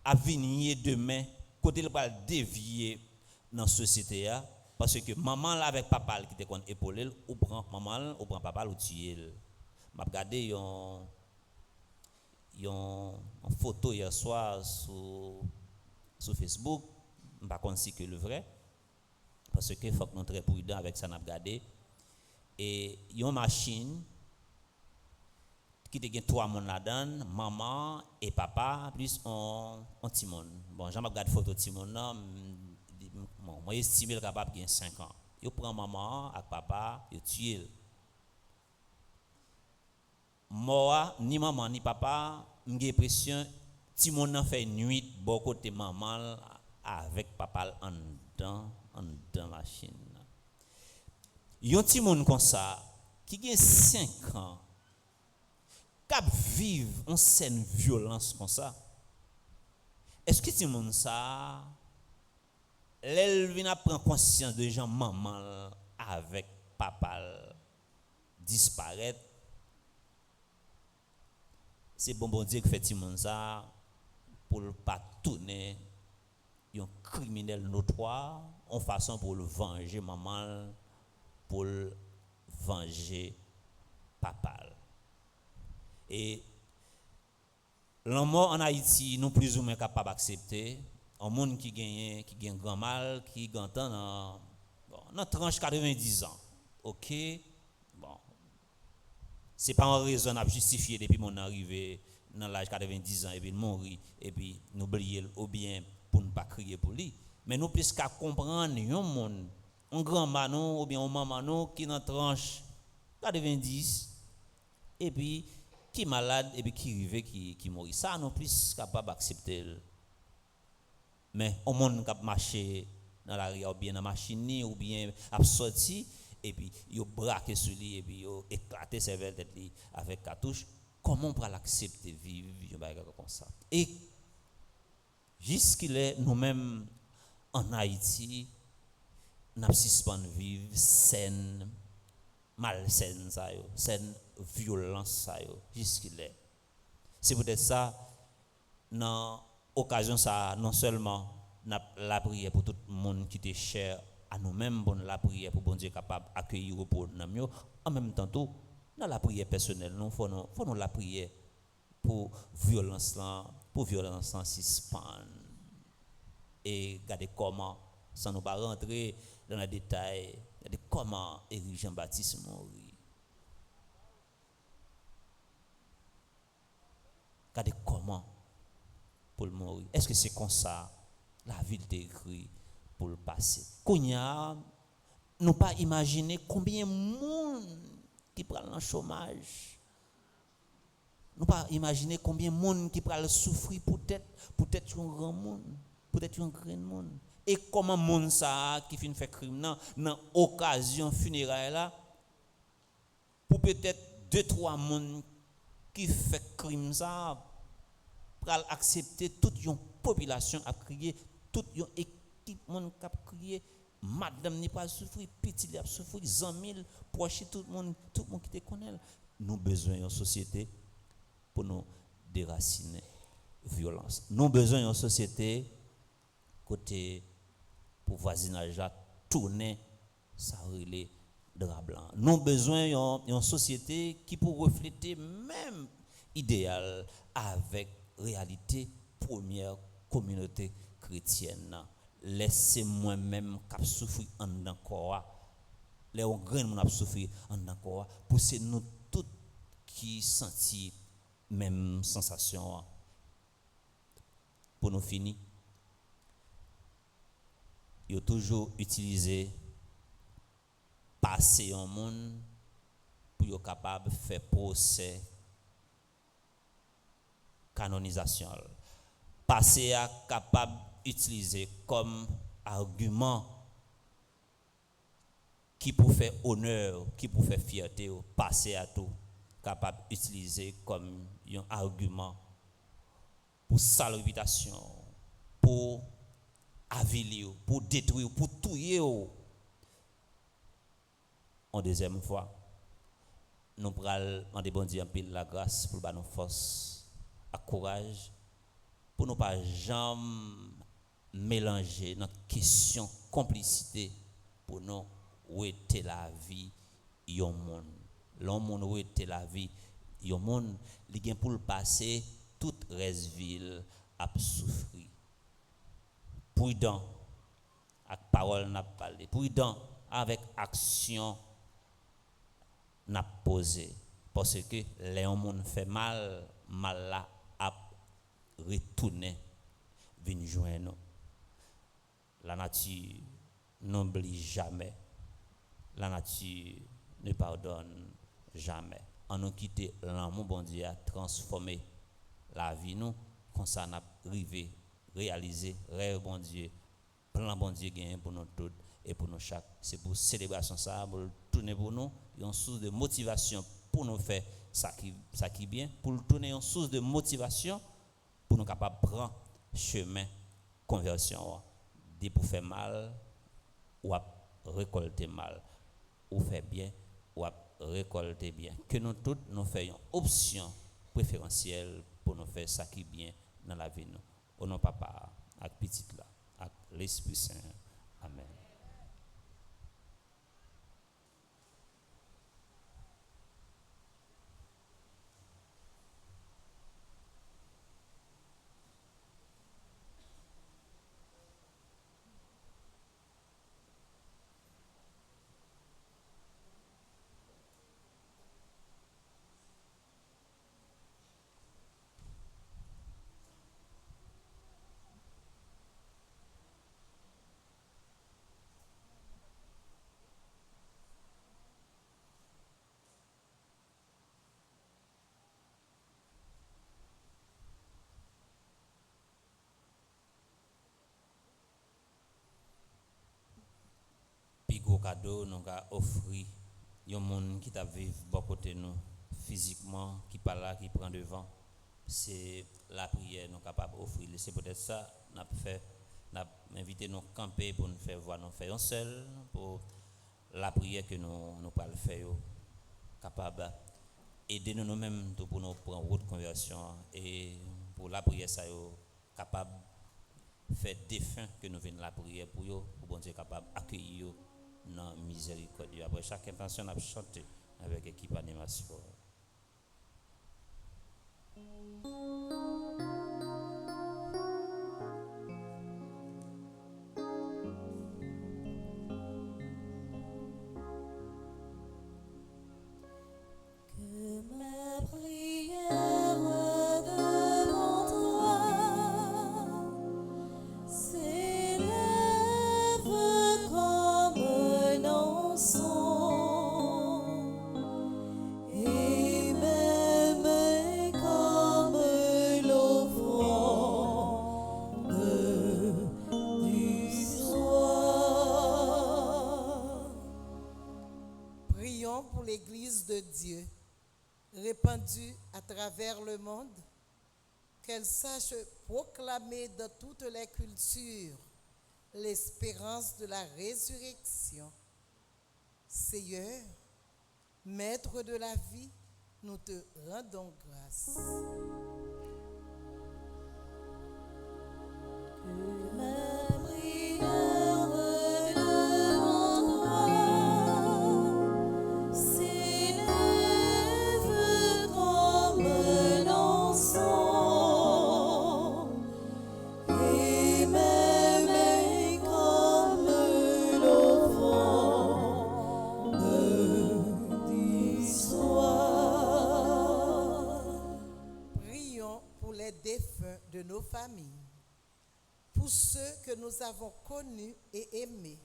a venir demain côté le va dévier dans la société là parce que maman là avec papa qui te kon épauler ou prend maman ou prend papa ou tuer. M'a regardé yon photo hier soir sur Facebook, pas connait si que le vrai parce que faut que nous très prudent avec ça n'a regardé et yon machine qui te gen trois monde là-dedans, maman et papa plus on petit monde. Bon, j'en regarde photo petit monde là, bon, moi estime capable gen 5 ans. Yo prend maman avec papa, yo tuer. Moi ni maman ni papa, m'gè pression petit monde nan fait nuit bon côté maman avec papa en dedans machine. Yon petit monde comme ça qui gen 5 ans cap vivre en scène violence comme ça. Est-ce que ti moun ça l'elle vient prendre conscience de gens maman avec papa disparaître, c'est bon Dieu qui fait ti moun ça pour pas tourner un criminel notoire en façon pour le venger maman, pour le venger papa. Et l'amour en Haïti, nous plus ou moins capables d'accepter. Un monde qui gagne grand mal, qui gagne dans tranche 90 ans. OK? Bon. C'est pas une raison à justifier depuis mon arrivée dans l'âge 90 ans et puis mourir et puis nous oublier ou bien pour ne pas crier pour lui. Mais nous plus qu'à comprendre un monde, un grand manon ou bien un maman qui dans tranche 90 et puis qui malade et puis qui rive qui mourit, ça non plus capable d'accepter. Mais au monde qui marcher dans la rue ou bien dans la machine ou bien a sorti et puis yo braqué sur lui et puis yo éclaté cervelle tête lui avec cartouche, comment on peut l'accepter vivre comme ça? Et jusqu'il est nous-mêmes en Haïti n'a suspend vivre scène malsaine ça yo, scène violence ça yo jusqu'il est. C'est peut-être ça dans occasion ça non seulement la prière pour tout le monde qui est cher à nous-mêmes, bon la prière pour bon Dieu capable accueillir pour nous en même temps tout dans la prière personnelle nous faut nous la prière pour violence là suspend et regarder comment sans nous pas rentrer dans les détails de comment Éric Jean-Baptiste mourit. Regardez comment pour le mourir. Est-ce que c'est comme ça la vie est écrite pour le passer? Kounya, nous pas imaginer combien de monde qui prend le chômage. Nous pas imaginer combien de monde qui prend le souffrir peut-être un grand monde, peut-être un grand monde. Et comment monde ça qui fin fait crime dans occasion funéraire là pour peut-être 2-3 monde qui fait crime ça pour accepter toute une population à crier, toute une équipe monde qui a crié, madame n'est pas souffrir, petit a souffrir, 100 000 proches tout le monde qui te connaît. Nous besoin d'une société pour nous déraciner violence. Nous besoin d'une société côté pour voisinage là tourner ça relais drap blanc. Nous besoin d'une société qui pour refléter même idéal avec réalité première communauté chrétienne. Laissez moi-même qui souffrir en dedans corps. Les grands moun a souffrir en dedans corps. Pour c'est nous tous qui sentir même sensation. Pour nous finir, il a toujours utilisé passer un monde pour être capable de faire procès canonisation. Passer à capable d'utiliser comme argument qui pour faire honneur, qui pour faire fierté, passer à tout, capable d'utiliser comme un argument pour sa réputation, pour aviler, pour détruire, pour tuer. En deuxième fois, nous prenons demander bon Dieu en pile la grâce pour nous force, à courage, pour nous pas jamais mélanger notre question complicité pour nous où était la vie yon monde. L'homme où était la vie yon monde, li gen pour le passer toute reste ville a souffrir. Prudent avec parole n'a parlé, prudent avec action n'a posé, parce que les monde fait mal, mal là a retourner vinn joindre. La nature n'oublie jamais, la nature ne pardonne jamais. En nous quitter l'amour bon Dieu a transformé la vie nous, comme ça n'a arrivé réaliser rêve bon Dieu, plan bon Dieu gagne pour nous tous et pour nous chaque. C'est pour célébration ça, pour tourner pour nous, une source de motivation pour nous faire ça qui bien, pour tourner une source de motivation pour nous capable prendre chemin conversion. Dit pour faire mal ou à récolter mal, ou faire bien ou à récolter bien. Que nous tous nous fassions option préférentielle pour nous faire ça qui bien dans la vie nous. Au nom papa, avec petit là, avec l'Esprit Saint. Amen. Gros cadeau nous a offert un monde qui t'a vivre bon côté nous physiquement qui pas là qui prend devant c'est la prière nous capable offrir c'est peut-être ça n'a fait n'a invité nous camper pour nous faire voir nous faire un seul pour la prière que nous pas le faire capable aider nous mêmes pour nous prendre route conversion et pour la prière ça capable faire défunt que nous venons la prière pour bon Dieu capable accueillir non miséricorde. Après chaque intention, on a chanté avec l'équipe animation. Que ma prière devant toi s'élève comme un encens et même comme l'offrande du soir. Prions pour l'Église de Dieu, répandue à travers le monde, qu'elle sache proclamer dans toutes les cultures l'espérance de la résurrection. Seigneur, Maître de la vie, nous te rendons grâce. Ma prière devant toi s'élève comme un encens défunts de nos familles, pour ceux que nous avons connus et aimés,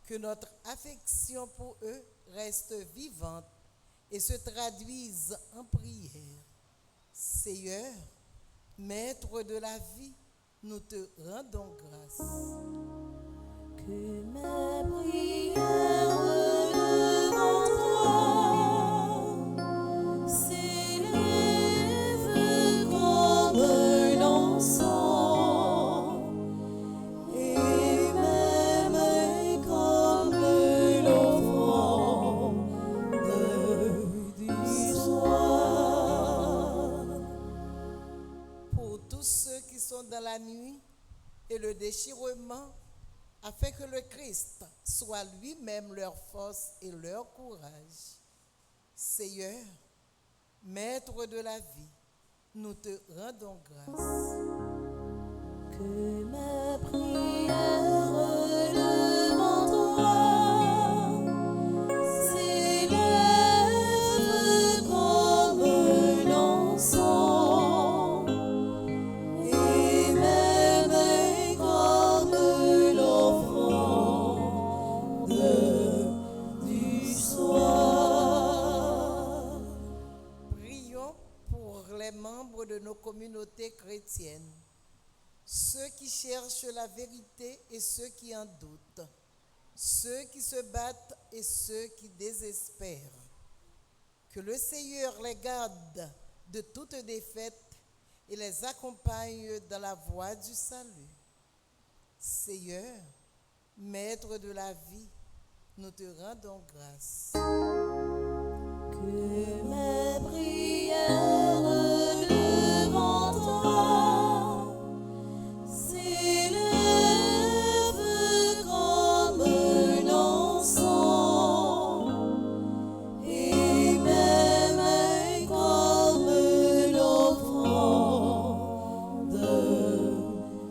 que notre affection pour eux reste vivante et se traduise en prière. Seigneur, Maître de la vie, nous te rendons grâce. Que mes prières devant toi s'élèvent comme un encens et mes mains comme l'offrande du soir. Pour tous ceux qui sont dans la nuit et le déchirement, afin que le Christ soit lui-même leur force et leur courage. Seigneur, Maître de la vie, nous te rendons grâce. Que mes prières devant toi s'élèvent comme un encens et mes mains comme l'offrande du soir. Prions pour les membres de nos communautés chrétiennes, ceux qui cherchent la vérité et ceux qui en doutent, ceux qui se battent et ceux qui désespèrent. Que le Seigneur les garde de toute défaite et les accompagne dans la voie du salut. Seigneur, Maître de la vie, nous te rendons grâce. Que mes prières devant toi s'élèvent comme un encens et mes mains comme l'offrande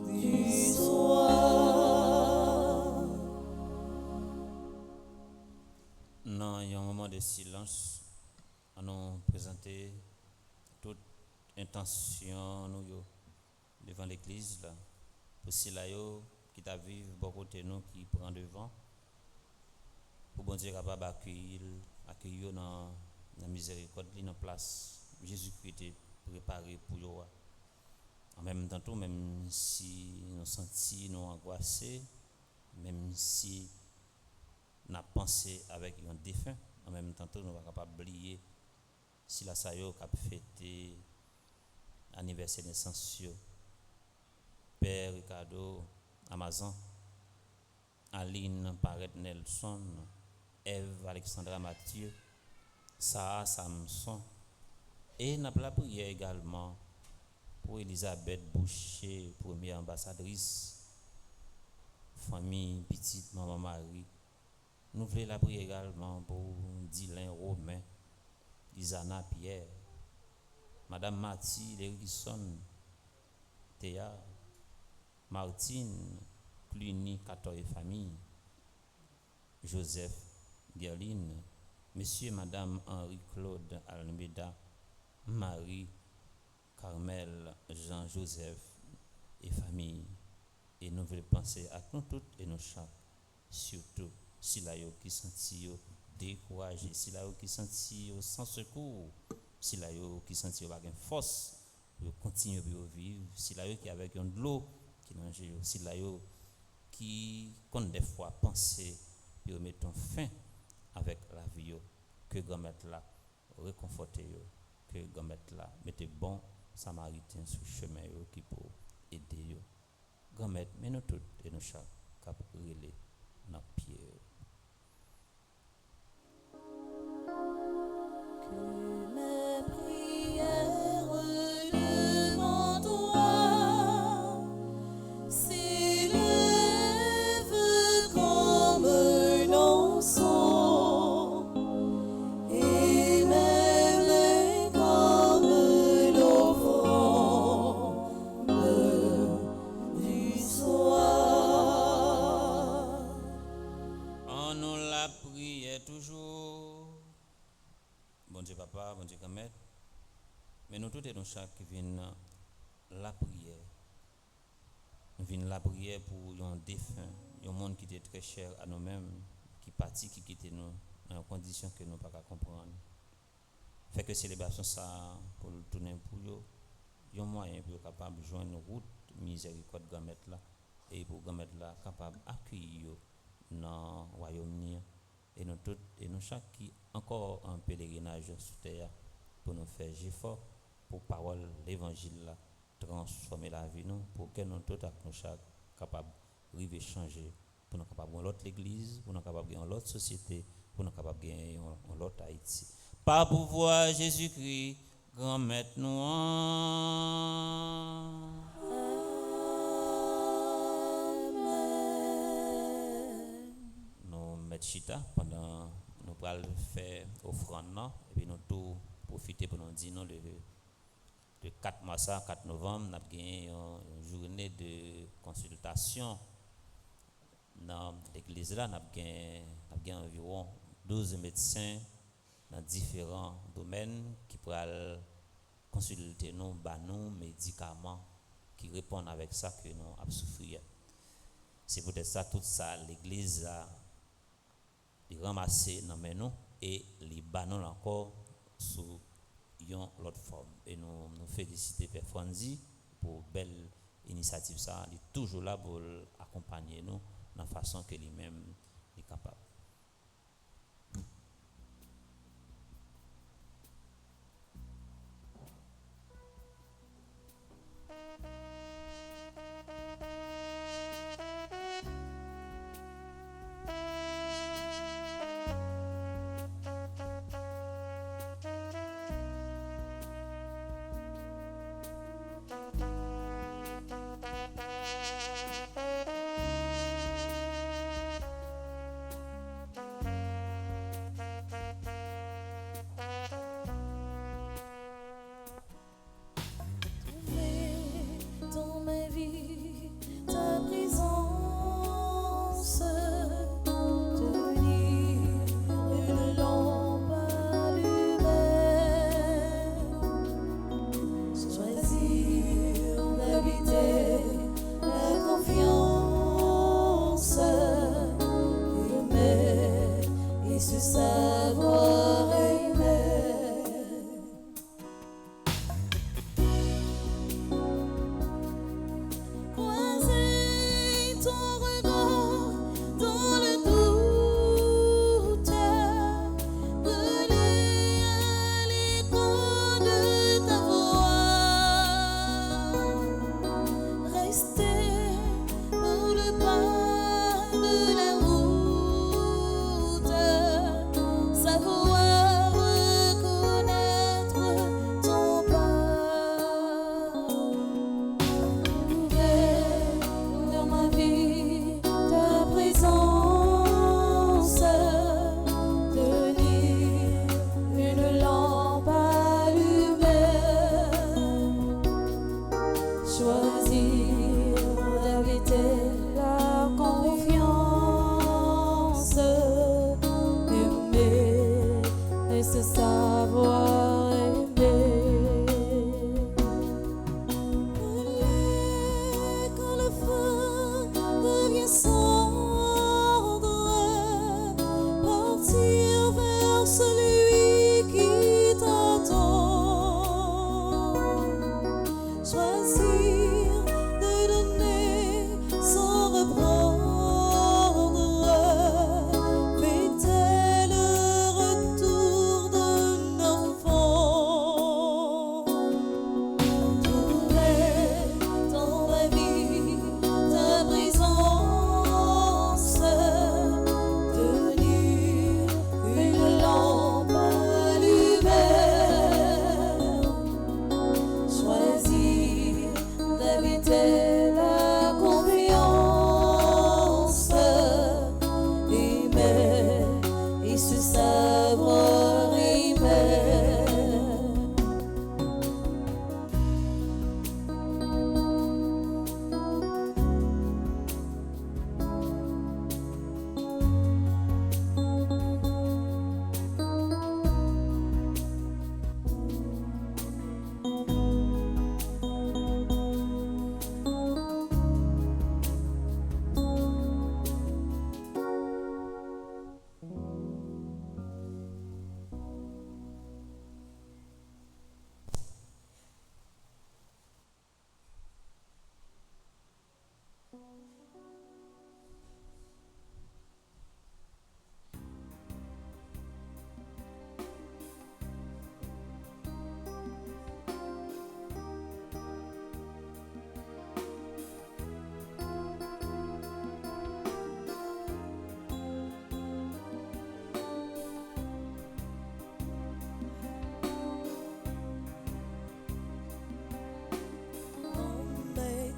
du soir. Non, il y a un moment de silence. À nous présenter toute intention nous yo, devant l'église là. Pour ceux-là yo qui t'a vivre bon côté nous qui prend devant. Pour bon Dieu capable accueillir dans la miséricorde dans place. Jésus-Christ était préparé pour yo. En même temps tout, même si nous senti nous angoissés, même si nous pensé avec un défunt, en même temps tout nous pas capable oublier si la sayo cap fêté anniversaire de naissance Père Ricardo Amazon, Aline Paret Nelson, Eve Alexandra Mathieu, Sarah Samson, et nous avons la prière également pour Elisabeth Boucher, première ambassadrice, famille petite maman Marie. Nous voulons la prière également pour Dylan Romain, Isana Pierre, Madame Marty Lerison, Théa, Martine, Cluny, 14 et famille, Joseph Gerline, Monsieur et Madame Henri-Claude Almeida, Marie, Carmel, Jean-Joseph et famille. Et nous voulons penser à nous toutes et nous chaque, surtout si là qui senti découragé, si là qui senti sans secours, si là qui senti pas de force pour continuer à vivre, si là qui avec un de l'eau qui mange, si là qui compte des fois penser pour mettre fin avec la vie, que grand-mère là réconforter que grand-mère là mettez bon samaritain sur chemin qui peut aider grand-mère mais nous toutes et nous chaque cap relais dans pied. Que mes prières devant toi s'élèvent comme un encens et mes mains comme l'offrande du soir. On nous la prière toujours. Bon Dieu papa, bon Dieu grand-mère. Mais nous tous et nous chaque qui viennent la prière. Nous venons la prière pour un défunt, un monde qui était très cher à nous-mêmes, qui partit, qui quittait nous dans des conditions que nous ne pouvons pas comprendre. Fait que célébration ça pour le tourner pour eux, un moyen pour capable de joindre une route miséricorde gamet là et pour gamet là capable d'accueillir dans le royaume et nous tous et nous chaque qui encore un pèlerinage sur terre pour nous faire effort pour parole l'évangile là transformer la vie nous pour que nous tous nous chaque capable arriver changer pour nous capable de l'autre l'église pour nous capable de l'autre société pour nous capable de gagner l'autre Haïti par pouvoir Jésus-Christ grand maître nous nous mettre chita pendant nous allons faire offrande et puis nous tout profiter pour nous dire non le 4 mars 4 novembre nous avons gagné une journée de consultation dans l'église là nous avons gagné environ 12 médecins dans différents domaines qui pourraient consulter nous, nos médicaments qui répondent avec ça que nous avons souffert. C'est peut-être ça, tout ça, l'église a ramassé dans nous et les bannons encore sous une autre forme. Et nous félicitons Père Franzi pour belle initiative. Ça, il est toujours là pour accompagner nous de la façon que lui-même est capable. Dans ma vie, ta présence, devenir une lampe allumée, choisir d'habiter la confiance, aimer et se savoir aimer. Croiser ton regard dans le doute, brûler à l'écho de ta voix, rester pour le pas de la route, savoir reconnaître ton pas. Dans ma vie, ta présence, devenir une lampe allumée, choisir d'habiter la confiance, aimer et se savoir aimer. Quand le feu devient cendre, partir vers celui qui t'attend, choisir de donner son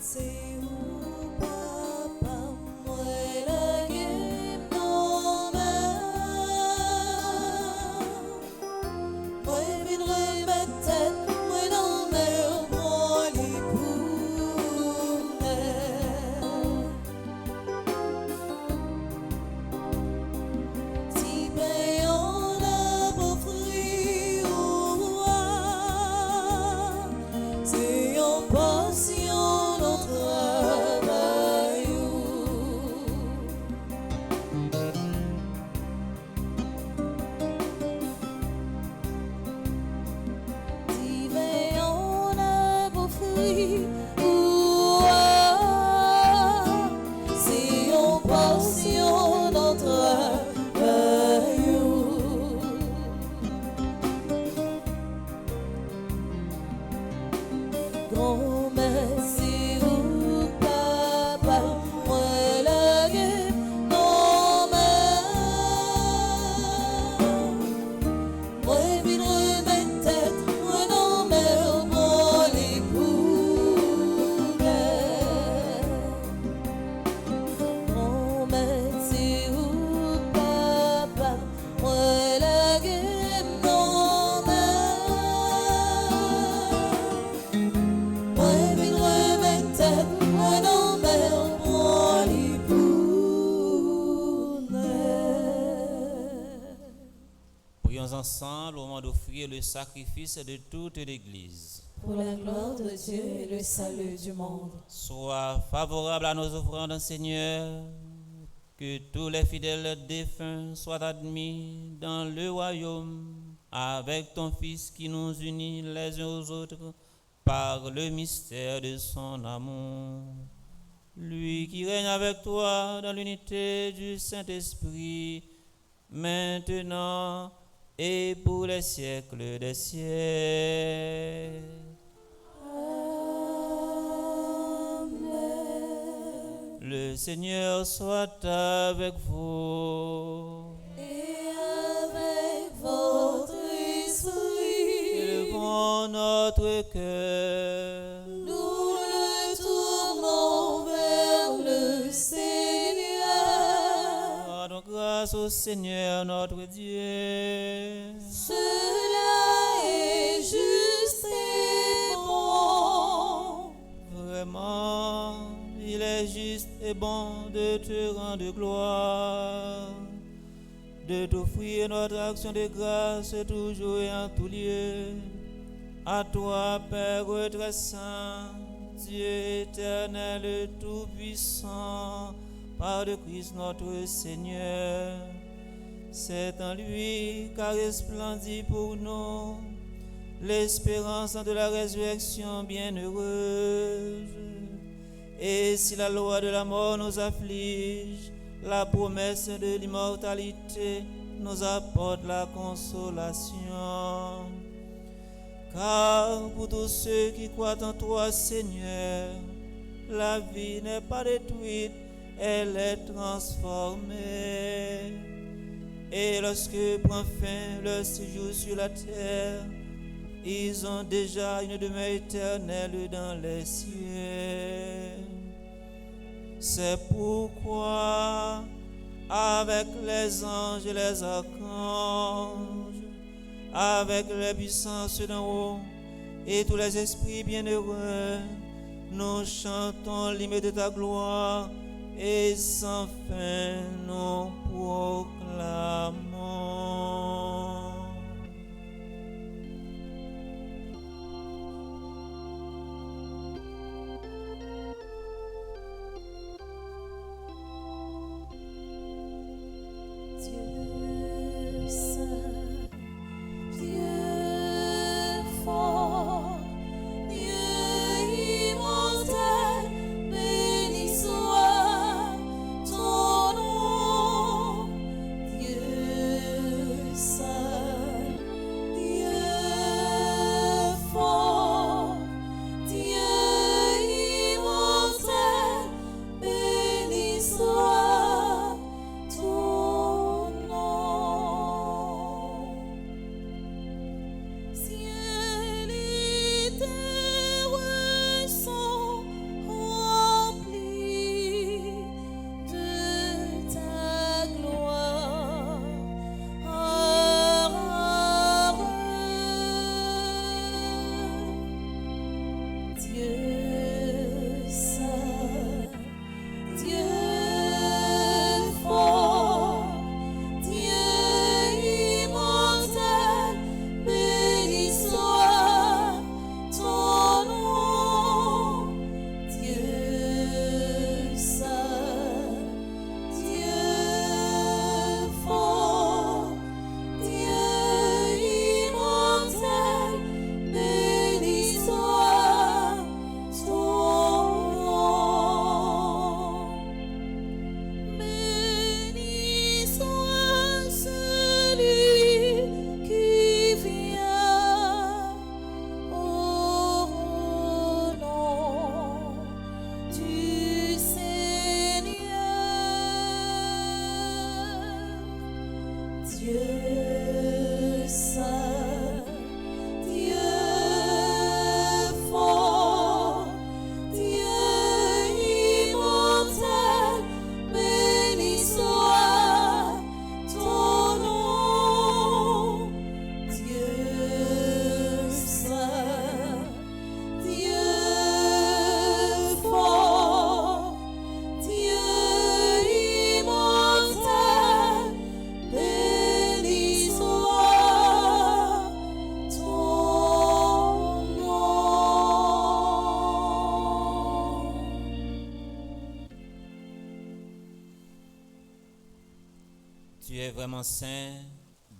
c'est où papa moi la gueule non moi vin remettre tête moi non mer moi les poumons si ben on a beau fruit c'est en passion notre travail si ben on a beau fruit c'est en passion notre travail grand-mère, c'est où papa, moi la gueule, grand-mère. Moi, vin remettre tête, moi grand-mère, moi les poumons. Grand-mère, c'est où papa, moi la gueule, grand-mère. Moi, vin remettre tête, moi non mer, moi les poumons. Prions ensemble au moment d'offrir le sacrifice de toute l'Église. Pour la gloire de Dieu et le salut du monde. Sois favorable à nos offrandes, Seigneur, que tous les fidèles défunts soient admis dans le royaume avec ton Fils qui nous unit les uns aux autres par le mystère de son amour. Lui qui règne avec toi dans l'unité du Saint-Esprit, maintenant et pour les siècles des siècles. Le Seigneur soit avec vous. Et avec votre esprit, Élevons notre cœur. nous le tournons vers le Seigneur. Rendons grâce au Seigneur notre Dieu. Cela est juste et bon. Vraiment, il est juste et bon de te rendre gloire, de t'offrir notre action de grâce toujours et en tout lieu. À toi, Père très saint, Dieu éternel et tout-puissant, par le Christ notre Seigneur. C'est en lui qu'a resplendit pour nous l'espérance de la résurrection bienheureuse. Et si la loi de la mort nous afflige, la promesse de l'immortalité nous apporte la consolation. Car pour tous ceux qui croient en toi, Seigneur, la vie n'est pas détruite, elle est transformée. Et lorsque prend fin leur séjour sur la terre, ils ont déjà une demeure éternelle dans les cieux. C'est pourquoi, avec les anges et les archanges, avec les puissances d'en haut et tous les esprits bienheureux, nous chantons l'hymne de ta gloire et sans fin nous proclamons. Dieu saint, Dieu fort, Dieu immortel, béni soit ton nom. Dieu Tu es vraiment saint,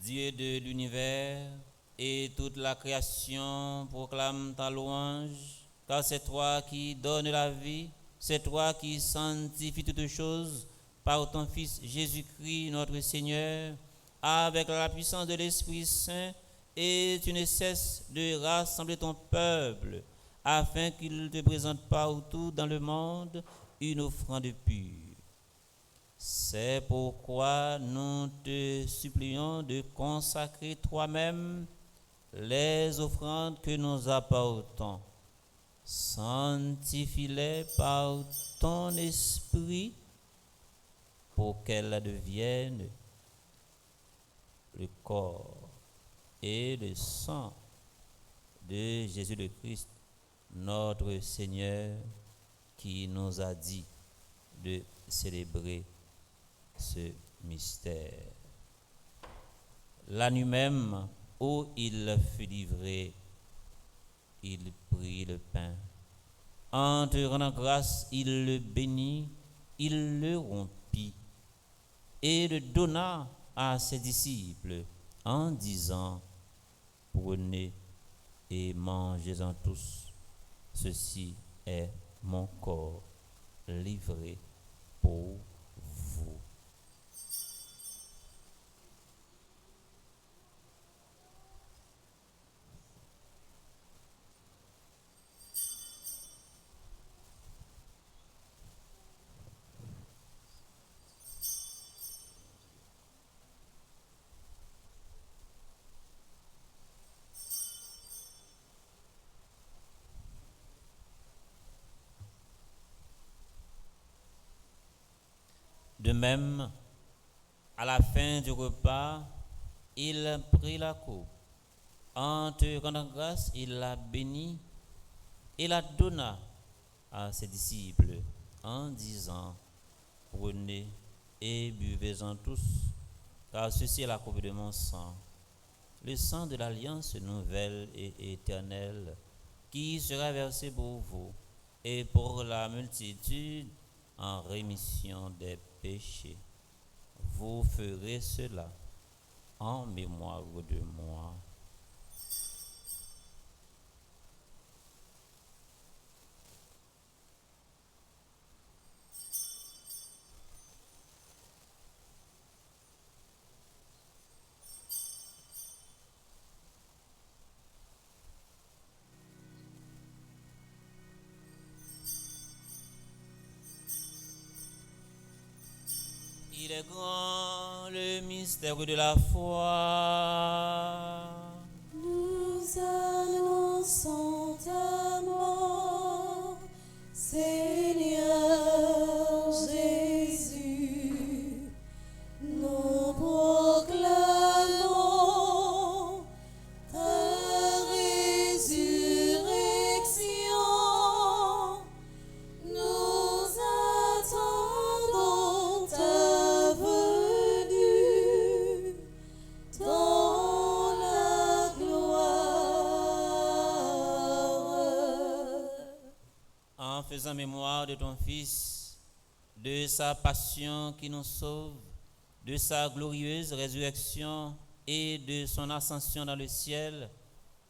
Dieu de l'univers, et toute la création proclame ta louange, car c'est toi qui donnes la vie, c'est toi qui sanctifies toutes choses par ton Fils Jésus-Christ notre Seigneur, avec la puissance de l'Esprit Saint, et tu ne cesses de rassembler ton peuple, afin qu'il te présente partout dans le monde une offrande pure. C'est pourquoi nous te supplions de consacrer toi-même les offrandes que nous apportons. Sanctifie-les par ton esprit pour qu'elles deviennent le corps et le sang de Jésus le Christ, notre Seigneur, qui nous a dit de célébrer ce mystère. La nuit même où il fut livré, il prit le pain. En te rendant grâce, il le bénit, il le rompit et le donna à ses disciples en disant: prenez et mangez-en tous. Ceci est mon corps livré pour vous. De même, à la fin du repas, il prit la coupe. En te rendant grâce, il la bénit et la donna à ses disciples en disant: prenez et buvez-en tous, car ceci est la coupe de mon sang, le sang de l'alliance nouvelle et éternelle, qui sera versé pour vous et pour la multitude en rémission des péchés. Vous ferez cela en mémoire de moi. Il est grand le mystère de la foi. Nous annonçons ta mort, Seigneur Jésus. Nous proclamons ta résurrection. Nous attendons ta venue dans la gloire. En faisant mémoire de ton Fils, de sa passion qui nous sauve, de sa glorieuse résurrection et de son ascension dans le ciel,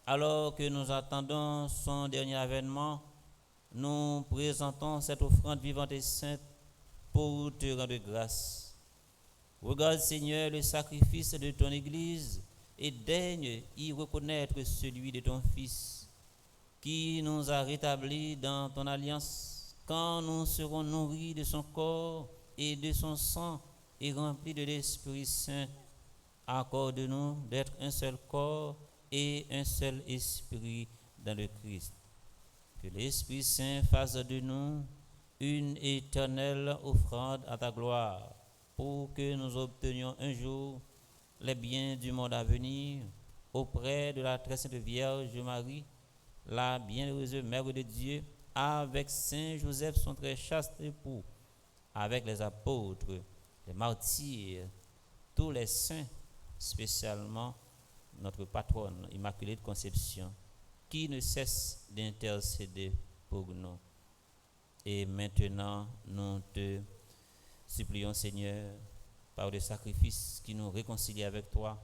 alors que nous attendons son dernier avènement, nous présentons cette offrande vivante et sainte pour te rendre grâce. Regarde, Seigneur, le sacrifice de ton Église et daigne y reconnaître celui de ton Fils, qui nous a rétablis dans ton alliance, quand nous serons nourris de son corps et de son sang et remplis de l'Esprit Saint. Accorde-nous d'être un seul corps et un seul esprit dans le Christ. Que l'Esprit Saint fasse de nous une éternelle offrande à ta gloire, pour que nous obtenions un jour les biens du monde à venir auprès de la très sainte Vierge Marie, la bienheureuse Mère de Dieu, avec Saint Joseph, son très chaste époux, avec les apôtres, les martyrs, tous les saints, spécialement notre patronne, Immaculée de Conception, qui ne cesse d'intercéder pour nous. Et maintenant, nous te supplions, Seigneur, par le sacrifice qui nous réconcilie avec toi,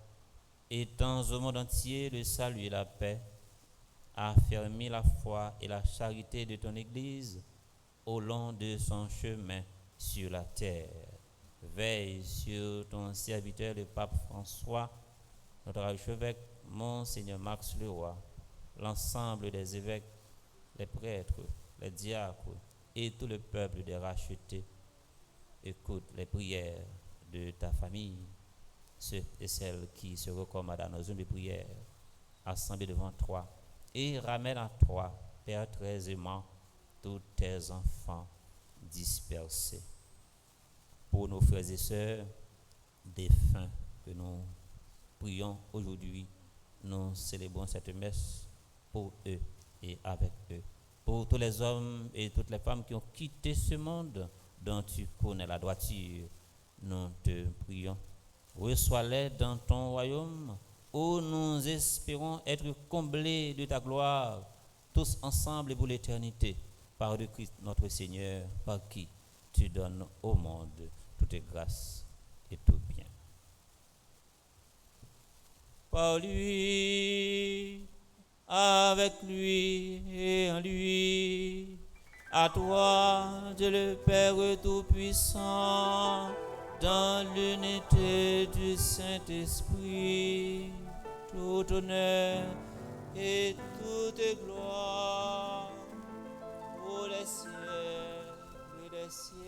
étends au monde entier le salut et la paix, affermis la foi et la charité de ton Église au long de son chemin sur la terre. Veille sur ton serviteur, le pape François, notre archevêque, Monseigneur Max Leroy, l'ensemble des évêques, les prêtres, les diacres et tout le peuple des rachetés. Écoute les prières de ta famille, ceux et celles qui se recommandent à nos zones de prière, assemblés devant toi, et ramène à toi, Père très aimant, tous tes enfants dispersés. Pour nos frères et sœurs défunts que nous prions aujourd'hui, nous célébrons cette messe pour eux et avec eux. Pour tous les hommes et toutes les femmes qui ont quitté ce monde dont tu connais la droiture, nous te prions. Reçois-les dans ton royaume où nous espérons être comblés de ta gloire, tous ensemble et pour l'éternité, par le Christ notre Seigneur, par qui tu donnes au monde toutes grâces et tout bien. Par lui, avec lui et en lui, à toi, Dieu le Père Tout-Puissant, dans l'unité du Saint-Esprit, tout honneur et toute gloire pour les siècles des siècles.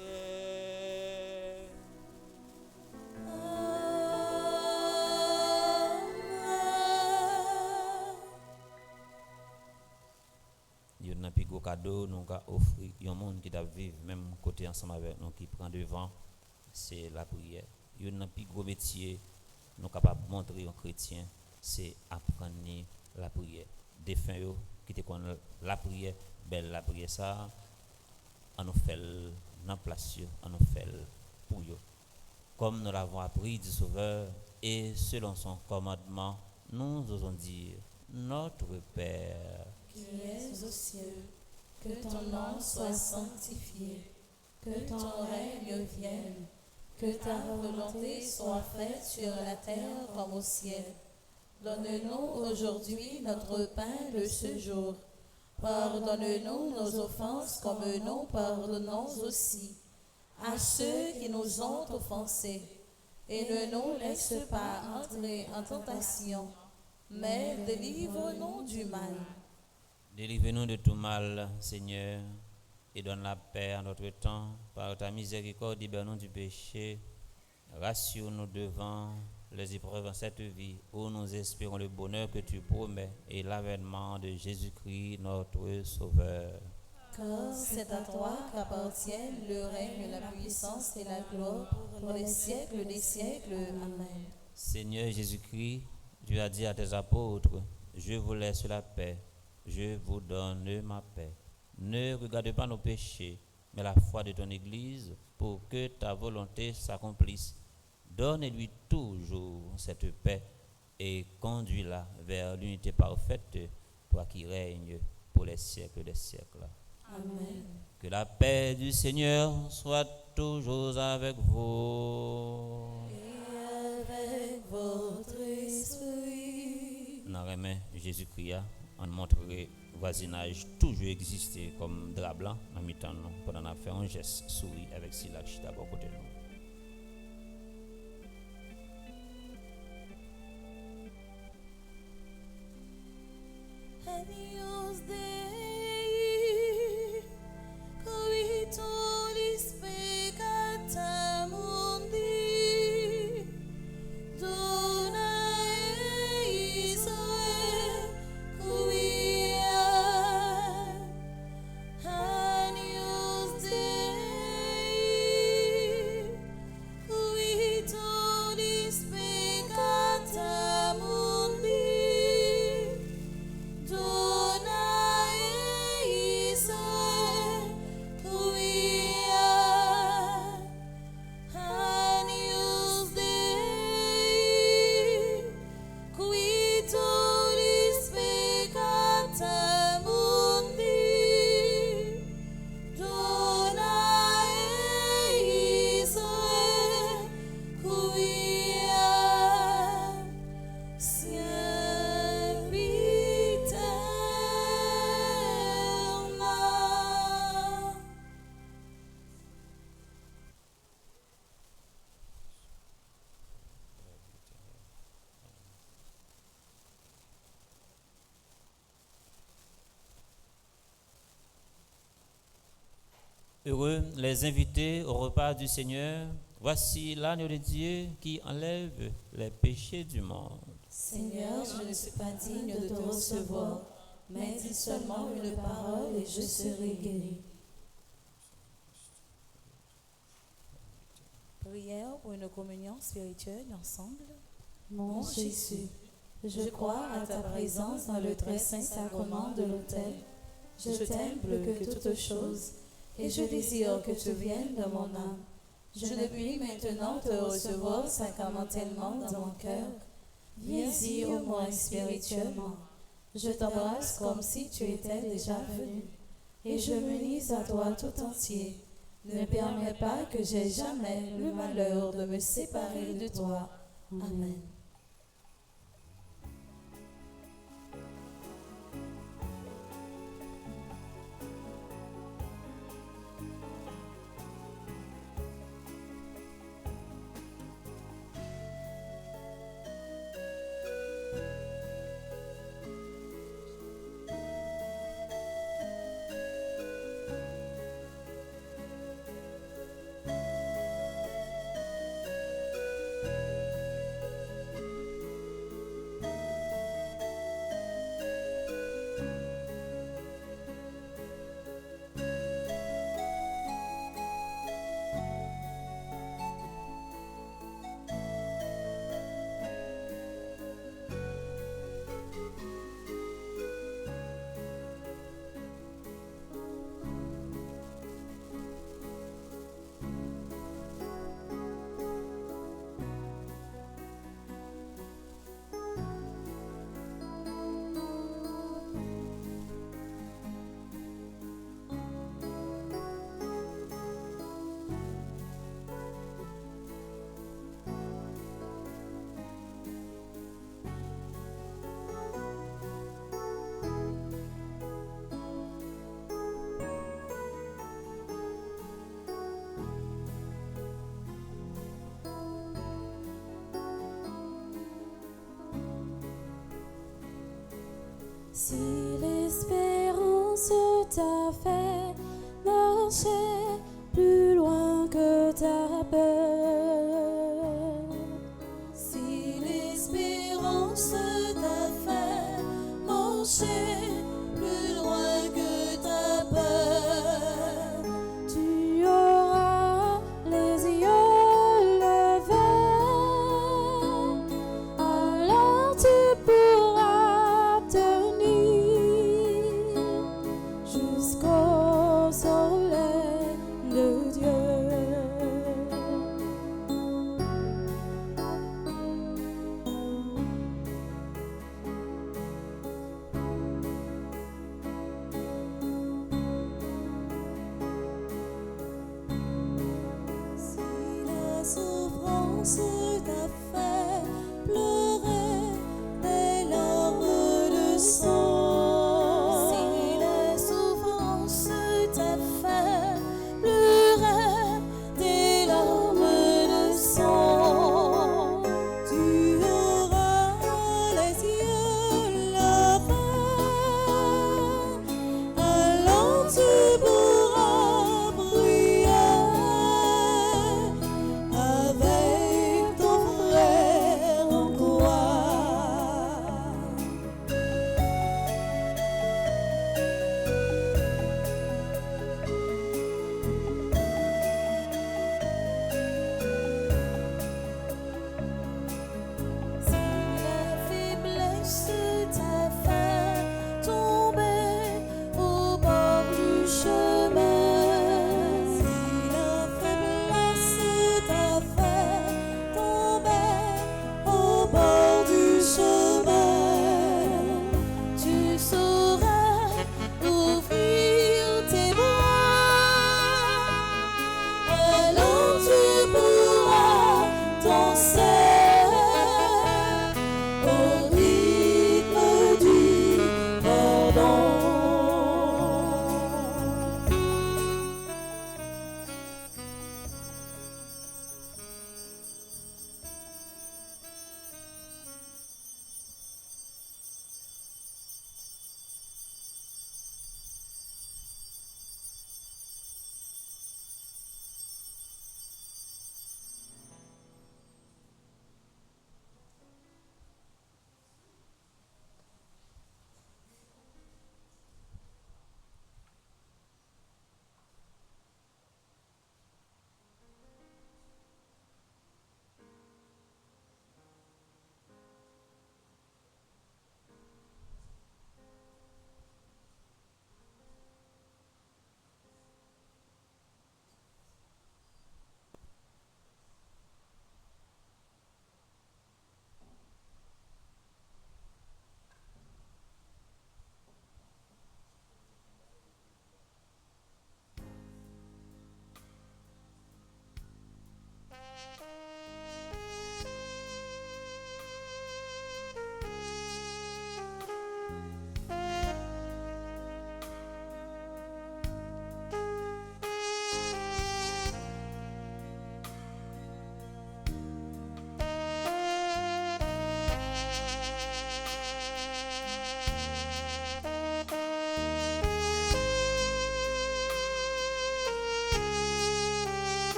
Il y a un plus gros cadeau nous avons offert un monde qui doit vivre même côté ensemble avec nous qui prend devant, c'est la prière. Il y a un plus gros métier nous capable montrer aux chrétiens, c'est apprendre la prière. Défunt yo qui te connaît la prière, belle la prière ça, on nous fait dans place, on nous fait pour eux. Comme nous l'avons appris du Sauveur et selon son commandement, nous osons dire notre Père qui es aux cieux, que ton nom soit sanctifié, que ton règne vienne, que ta volonté soit faite sur la terre comme au ciel. Donne-nous aujourd'hui notre pain de ce jour. Pardonne-nous nos offenses comme nous pardonnons aussi à ceux qui nous ont offensés. Et ne nous laisse pas entrer en tentation, mais délivre-nous du mal. Délivre-nous de tout mal, Seigneur, et donne la paix à notre temps. Par ta miséricorde, libère-nous du péché. Rassure-nous devant les épreuves en cette vie, où nous espérons le bonheur que tu promets et l'avènement de Jésus-Christ, notre Sauveur. Car c'est à toi qu'appartiennent le règne, la puissance et la gloire pour les siècles des siècles. Amen. Seigneur Jésus-Christ, tu as dit à tes apôtres, je vous laisse la paix, je vous donne ma paix. Ne regarde pas nos péchés, mais la foi de ton Église, pour que ta volonté s'accomplisse. Donne-lui toujours cette paix et conduis-la vers l'unité parfaite, toi qui règnes pour les siècles des siècles. Amen. Que la paix du Seigneur soit toujours avec vous. Et avec votre esprit. Dans les mains Jésus-Christ, on montrerait voisinage toujours existé comme drap blanc en mi-temps nous pendant qu'on a fait un geste souris avec Silas Chita à côté de nous. Agnus Dei, coitulis peccata mundi, dona eis quia. Agnus Dei, Heureux les invités au repas du Seigneur. Voici l'agneau de Dieu qui enlève les péchés du monde. Seigneur, je ne suis pas digne de te recevoir, mais dis seulement une parole et je serai guéri. Prière pour une communion spirituelle ensemble. Mon Jésus, je crois à ta présence dans le très saint sacrement de l'autel. Je t'aime plus que toute chose et je désire que tu viennes dans mon âme. Je ne puis maintenant te recevoir sacramentellement dans mon cœur. Viens-y au moins spirituellement. Je t'embrasse comme si tu étais déjà venu et je me lis à toi tout entier. Ne permets pas que j'aie jamais le malheur de me séparer de toi. Amen. Si l'espérance t'a fait marcher plus loin que ta peur, Si l'espérance t'a fait marcher plus loin que ta peur, tu auras les yeux levés, alors tu pourras tenir jusqu'au soleil de Dieu.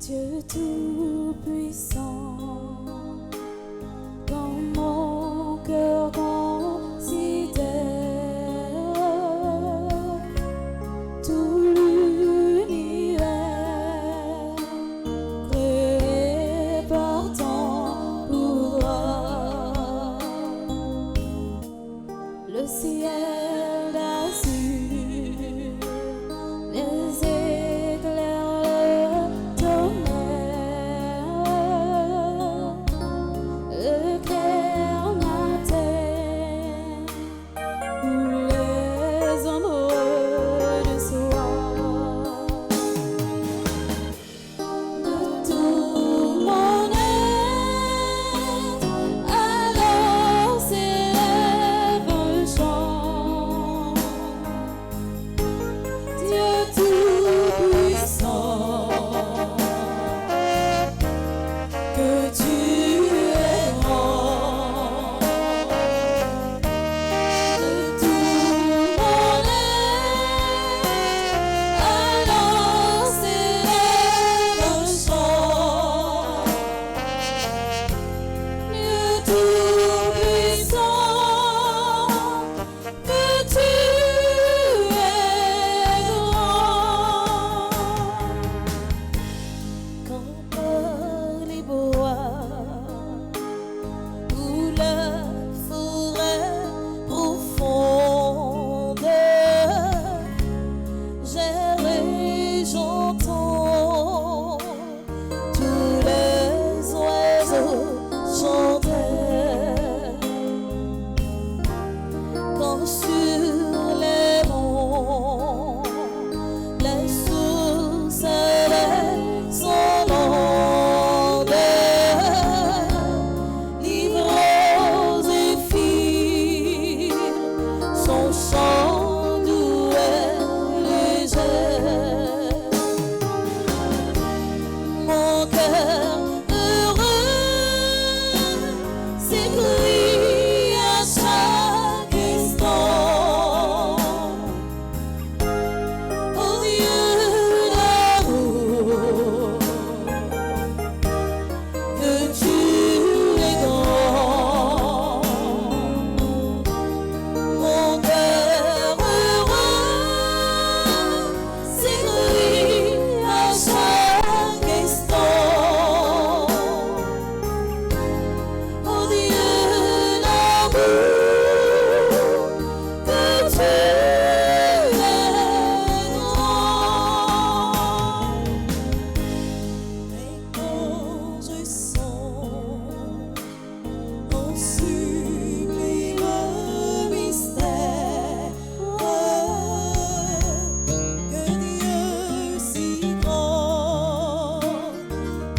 Dieu tout-puissant, quand mon cœur considère tout l'univers créé par ton pouvoir, le ciel d'azur, les éclairs, le tonnerre, le clair matin, où les amoureux du soir, de tout mon être, alors s'élève un chant. Dieu tout-puissant, que tu es grand, de tout mon être, alors s'élève un chant. Dieu tout-puissant, que tu es grand. Quand par les bois ou la forêt profonde, j'erre, j'entends tous les oiseaux chanter. Quand sur les monts, les sources sont longues, livres et filles, son chant doux et léger. Mon cœur heureux s'écrie à chaque instant. Oh Dieu d'amour, que tu es grand. Mon cœur heureux s'écrie à chaque instant. Oh Dieu d'amour, que tu es grand. Mais quand je sens en sublime mystère que Dieu si grand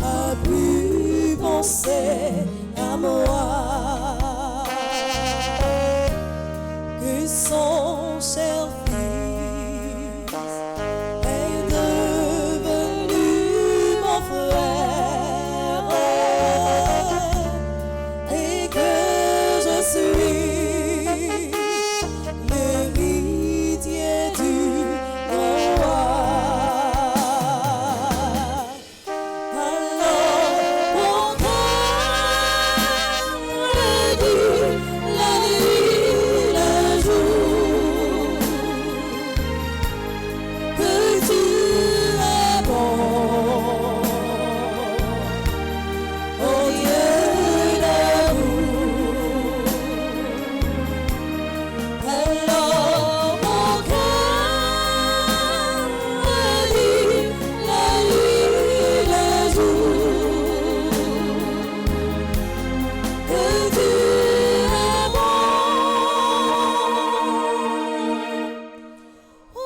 a pu penser à moi, que son cher fils est devenu mon frère et que je suis l'héritier du grand roi. Alors mon cœur le dit la nuit, le jour, que tu es bon. Oh Dieu d'amour, alors mon cœur dit la nuit, le jour, que tu es bon. Oh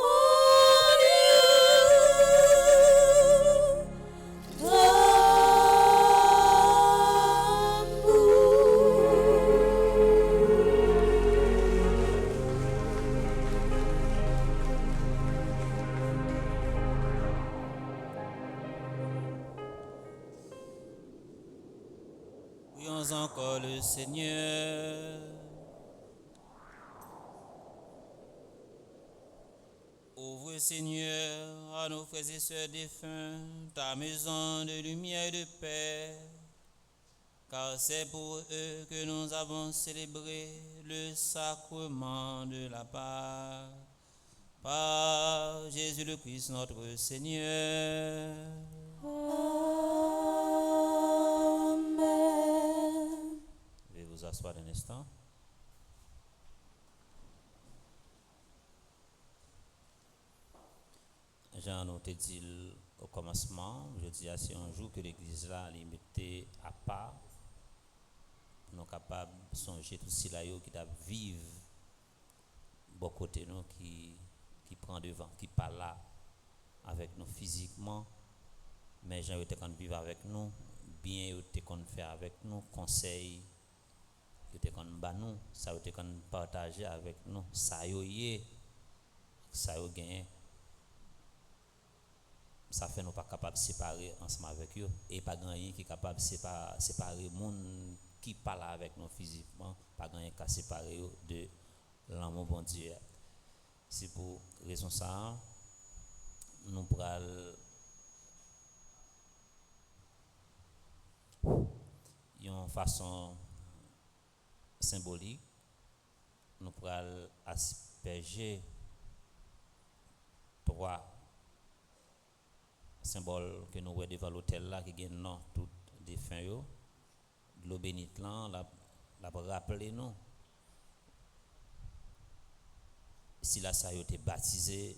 Prions encore le Seigneur. Ouvrez Célèbre Seigneur à nos frères et sœurs défunts, ta maison de lumière et de paix, car c'est pour eux que nous avons célébré le sacrement de la Pâque. Par Jésus le Christ notre Seigneur. Amen. Veuillez vous asseoir un instant. Jean nous te dit au commencement, je dis c'est un jour que l'église là limitée à part, nous capables de songer tout cela qui t'a vivre bon côté nous qui prend devant, qui parle là avec nous physiquement, mais Jean était quand vivre avec nous, bien était qu'on faire avec nous, conseil était qu'on ba nous, ça était qu'on partager avec nous, ça yo gagné. Ça fait nous pas capable de séparer ensemble avec eux et pas gagner qui est capable de séparer monde qui parle avec nous physiquement, pas gagner qu'à séparer de l'amour bon Dieu. C'est pour raison ça nous pral une façon symbolique nous pral asperger trois symbole que nous voyons devant l'hôtel là qui gagne non tout défunt yo de l'eau bénite là la rappeler nous si la ça yo été baptisé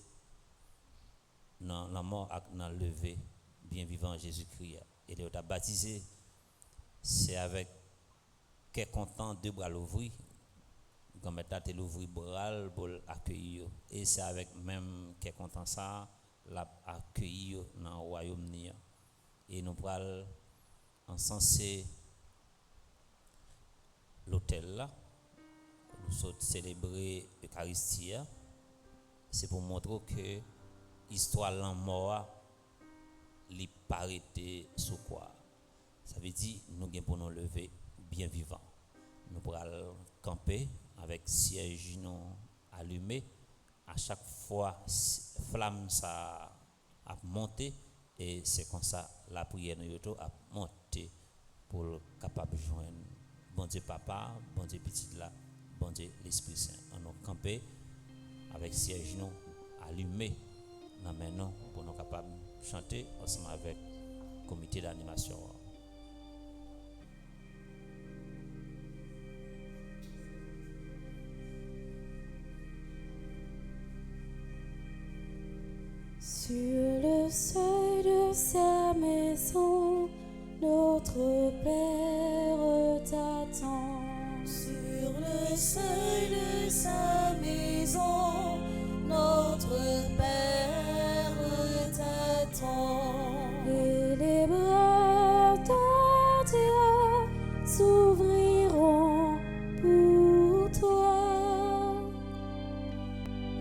dans la mort et dans le lever bien vivant Jésus-Christ et il t'a baptisé c'est avec quel content deux bras l'ouvrir comme état te l'ouvrir bras pour accueillir et c'est avec même quel content ça l'a accueilli dans le royaume ni et nous pral encenser l'hôtel là nous sommes célébrer l'Eucharistie c'est pour montrer que histoire la mort li parité sous quoi ça veut dire nous gain pour nous lever bien vivant nous pral camper avec siège non allumé à chaque fois flamme ça a monté et c'est comme ça la prière nous a monté pour capable joindre bon Dieu papa bon Dieu petit là bon Dieu l'Esprit Saint on nous camper avec siège nous allumé dans maintenant pour nous capable chanter ensemble avec comité d'animation. Sur le seuil de sa maison, notre Père t'attend. Sur le seuil de sa maison, notre Père t'attend. Et les bras de Dieu s'ouvriront pour toi.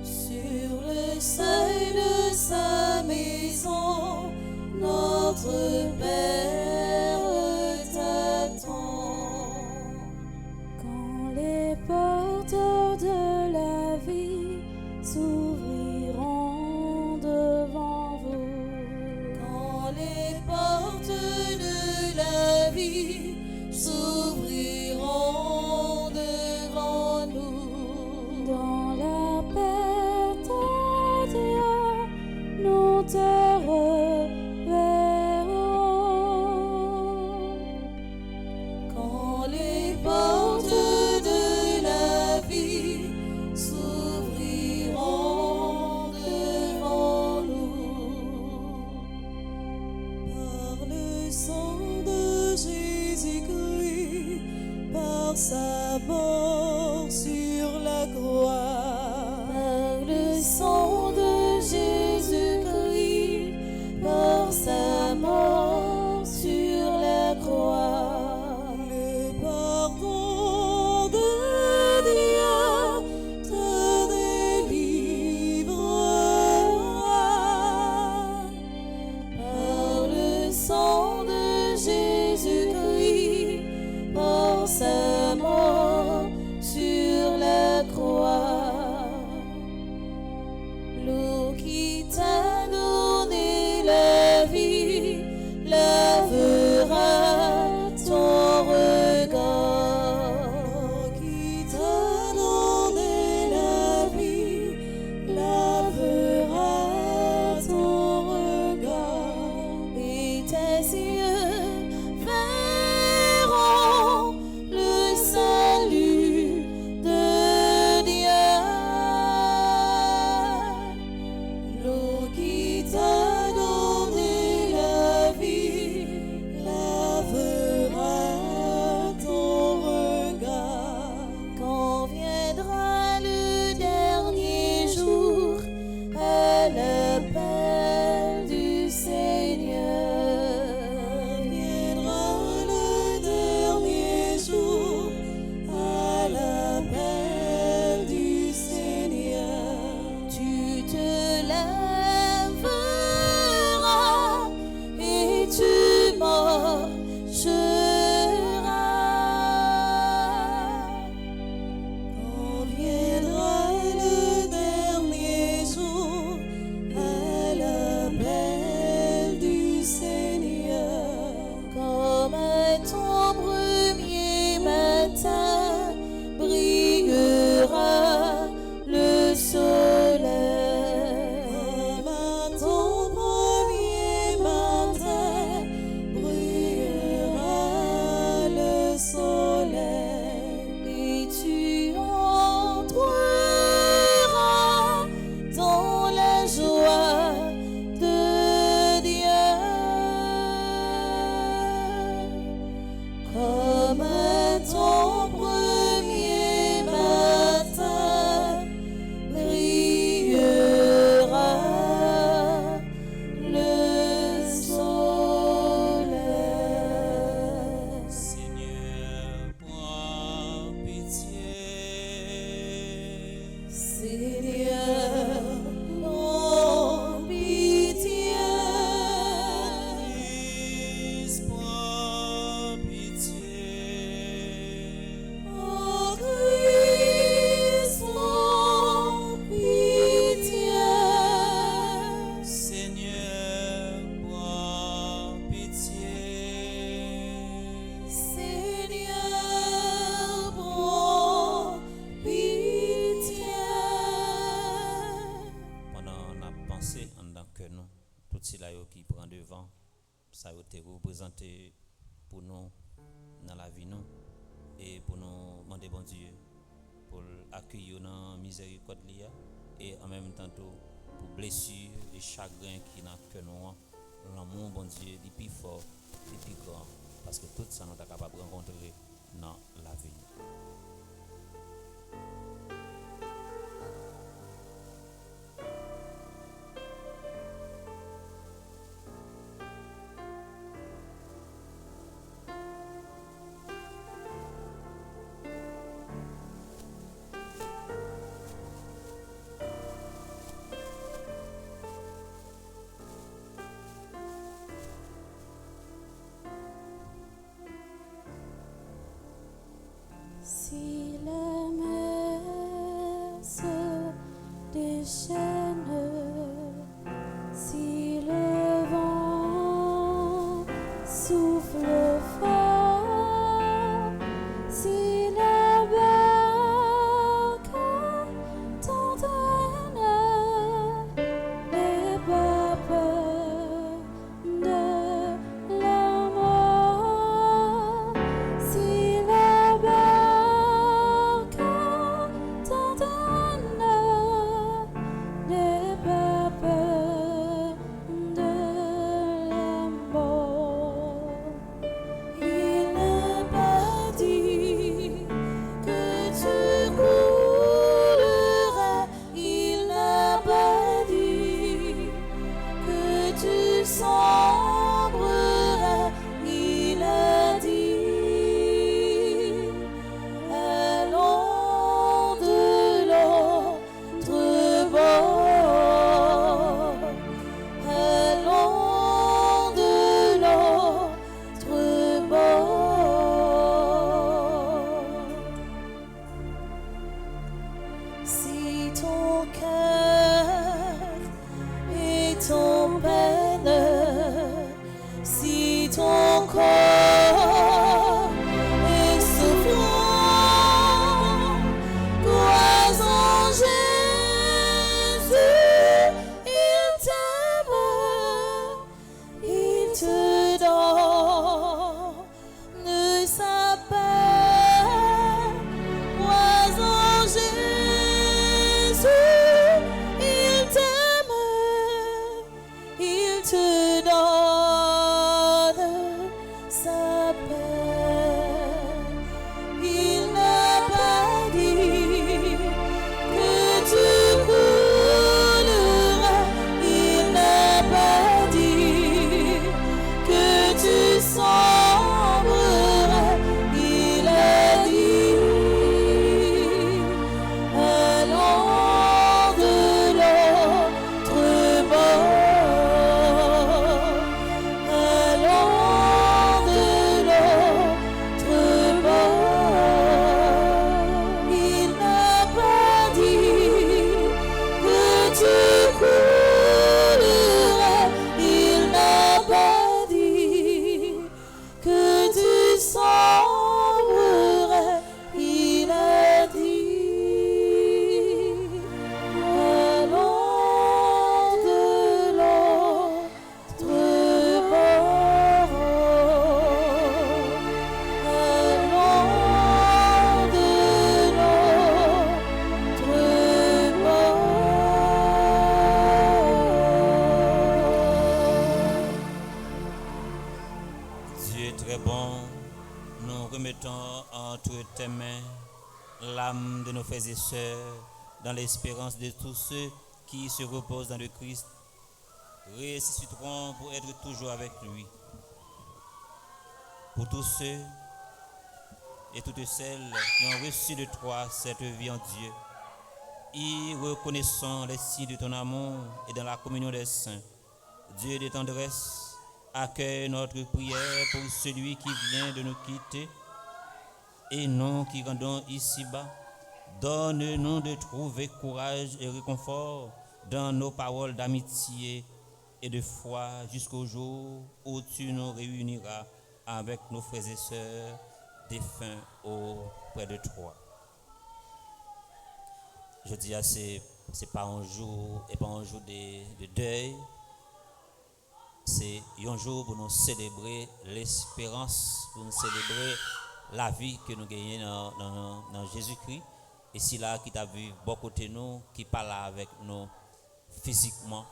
Sur le seuil de sa maison, notre Père t'attend. Quand les portes de la vie s'ouvriront devant vous. Quand les portes de la vie s'ouvriront devant nous. Dans la paix de Dieu, nous te reverrons. Quand les portes de la vie s'ouvriront devant nous. Par le sang de Jésus-Christ, par sa mort sur la croix. Par le sang de Jésus-Christ, par sa mort sur la croix. Le pardon de Dieu te délivrera. Par le sang de Jésus-Christ, par sa mort tout cela qui prend devant, ça a été représenté pour nous dans la vie nous et pour nous demander bon Dieu pour accueillir dans miséricorde et en même temps pour blessures et chagrins qui n'a que nous l'amour bon Dieu est plus fort et plus grand parce que tout ça nous est capable de rencontrer dans la vie. Si la mer se déchaîne, si le vent souffle fort, si la barque t'entraîne, n'aie pas peur de la mort. Si la barque t'entraîne, n'aie pas peur de la mort. Il n'a pas dit que tu couleras, il n'a pas dit que tu sombreras, il a dit allons de l'autre bord, allons de l'autre bord. Si ton cœur est en peine, si ton corps est souffrant, crois en Jésus, il t'aime, il te donne sa paix. Crois en Jésus, il t'aime, il te donne sa paix. Il n'a pas dit que tu couleras, il n'a pas dit que tu sombreras, il a dit allons de l'autre bord, allons de l'autre bord. Il n'a pas dit que tu couleras, il n'a pas dit que tu sombreras, il a dit allons de l'autre bord, allons de l'autre bord. Dieu est très bon. Nous remettons entre tes mains l'âme de nos frères et sœurs dans l'espérance de tous ceux qui se reposent dans le Christ, ressusciteront pour être toujours avec lui. Pour tous ceux et toutes celles qui ont reçu de toi cette vie en Dieu, y reconnaissant les signes de ton amour et dans la communion des saints, Dieu de tendresse, accueille notre prière pour celui qui vient de nous quitter et nous qui rendons ici-bas. Donne-nous de trouver courage et réconfort dans nos paroles d'amitié et de foi jusqu'au jour où tu nous réuniras avec nos frères et sœurs défunts auprès de toi. Je dis, c'est pas un jour et pas un jour de deuil, c'est un jour pour nous célébrer l'espérance, pour nous célébrer la vie que nous gagnons dans Jésus-Christ. Et si là qui t'a vu beaucoup de nous, qui parle avec nous physiquement,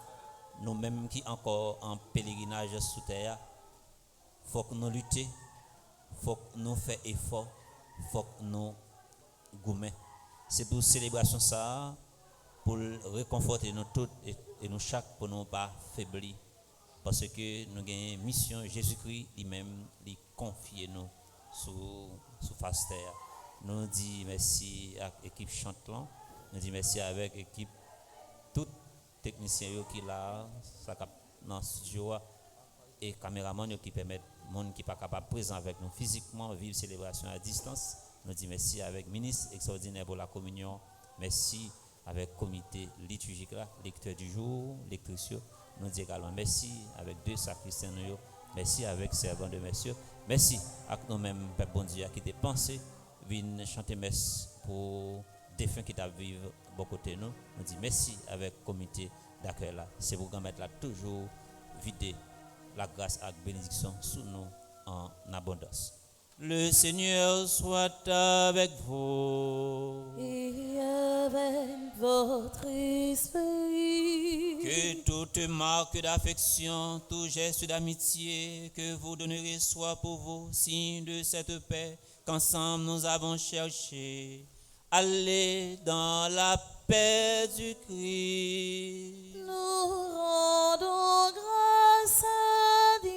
nous-mêmes qui encore en pèlerinage sous terre, il faut que nous luttions, il faut que nous fassions effort, il faut que nous gourmets. C'est pour célébration ça, pour réconforter nous tous et nous chaque pour nous pas faiblir. Parce que nous avons une mission, Jésus-Christ lui-même, lui confie nous sous face terre. Nous disons merci à l'équipe chantant, nous disons merci avec l'équipe, tout technicien qui est là, dans le studio, et caméraman qui permettent monde qui n'est pas capable de présent avec nous physiquement, vivre célébration à distance. Nous disons merci avec le ministre extraordinaire pour la communion, merci avec le comité liturgique, là, lecteur du jour, lectrice. Nous disons également merci avec deux sacristains, merci avec servants de messieurs, merci à nous-mêmes, Père bon Dieu, qui t'ai pensé, venir chanter messe pour défunts qui t'a vivre beaucoup de nous. Nous disons merci avec le comité d'accueil là. C'est pour qu'on mette là toujours vider la grâce et la bénédiction sous nous en abondance. Le Seigneur soit avec vous. Et avec votre esprit. Que toute marque d'affection, tout geste d'amitié que vous donnerez soit pour vous signe de cette paix qu'ensemble nous avons cherché. Allez dans la paix du Christ. Nous rendons grâce à Dieu.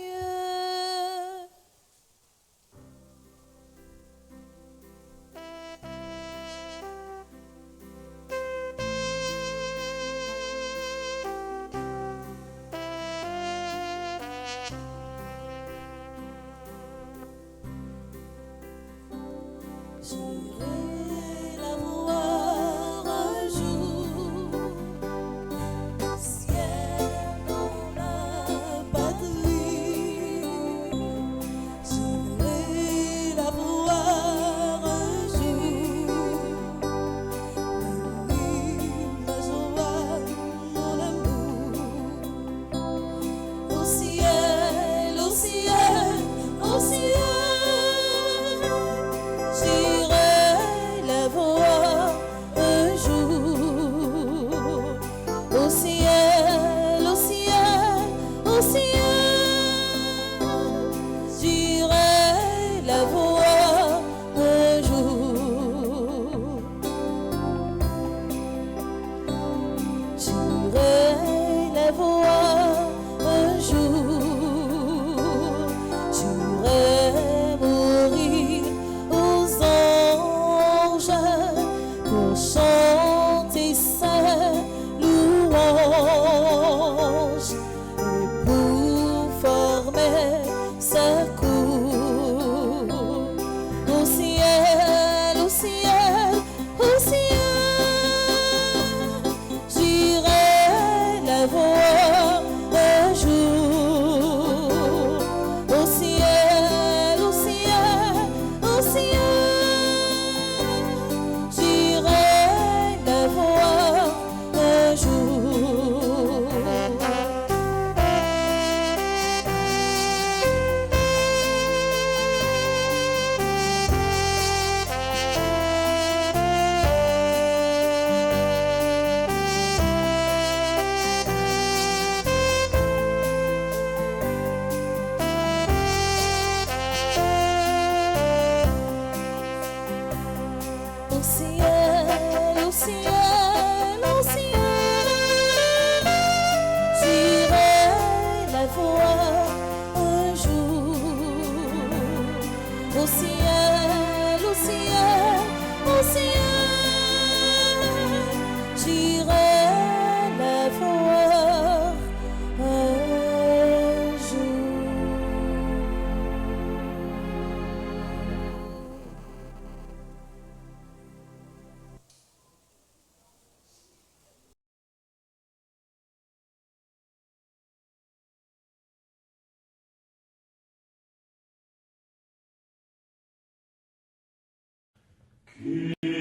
J'irai la voir un jour, ciel dans la patrie. J'irai la voir un jour, ma joie, mon amour. Au ciel, au ciel, au ciel. J'irai la voir un jour, au ciel, au ciel, au ciel. J'irai la voir un jour. J'irai la voir un jour. J'irai mourir aux anges pour chanter sa louange et pour former sa cour. Au ciel, au ciel, au ciel. J'irai la voir un jour. Au ciel, au ciel, au ciel. J'irai la voir un jour. Au ciel, au ciel, au ciel. J'irai la voir un jour. Au ciel, au ciel, au ciel. J'irai la voir un jour. Kyrie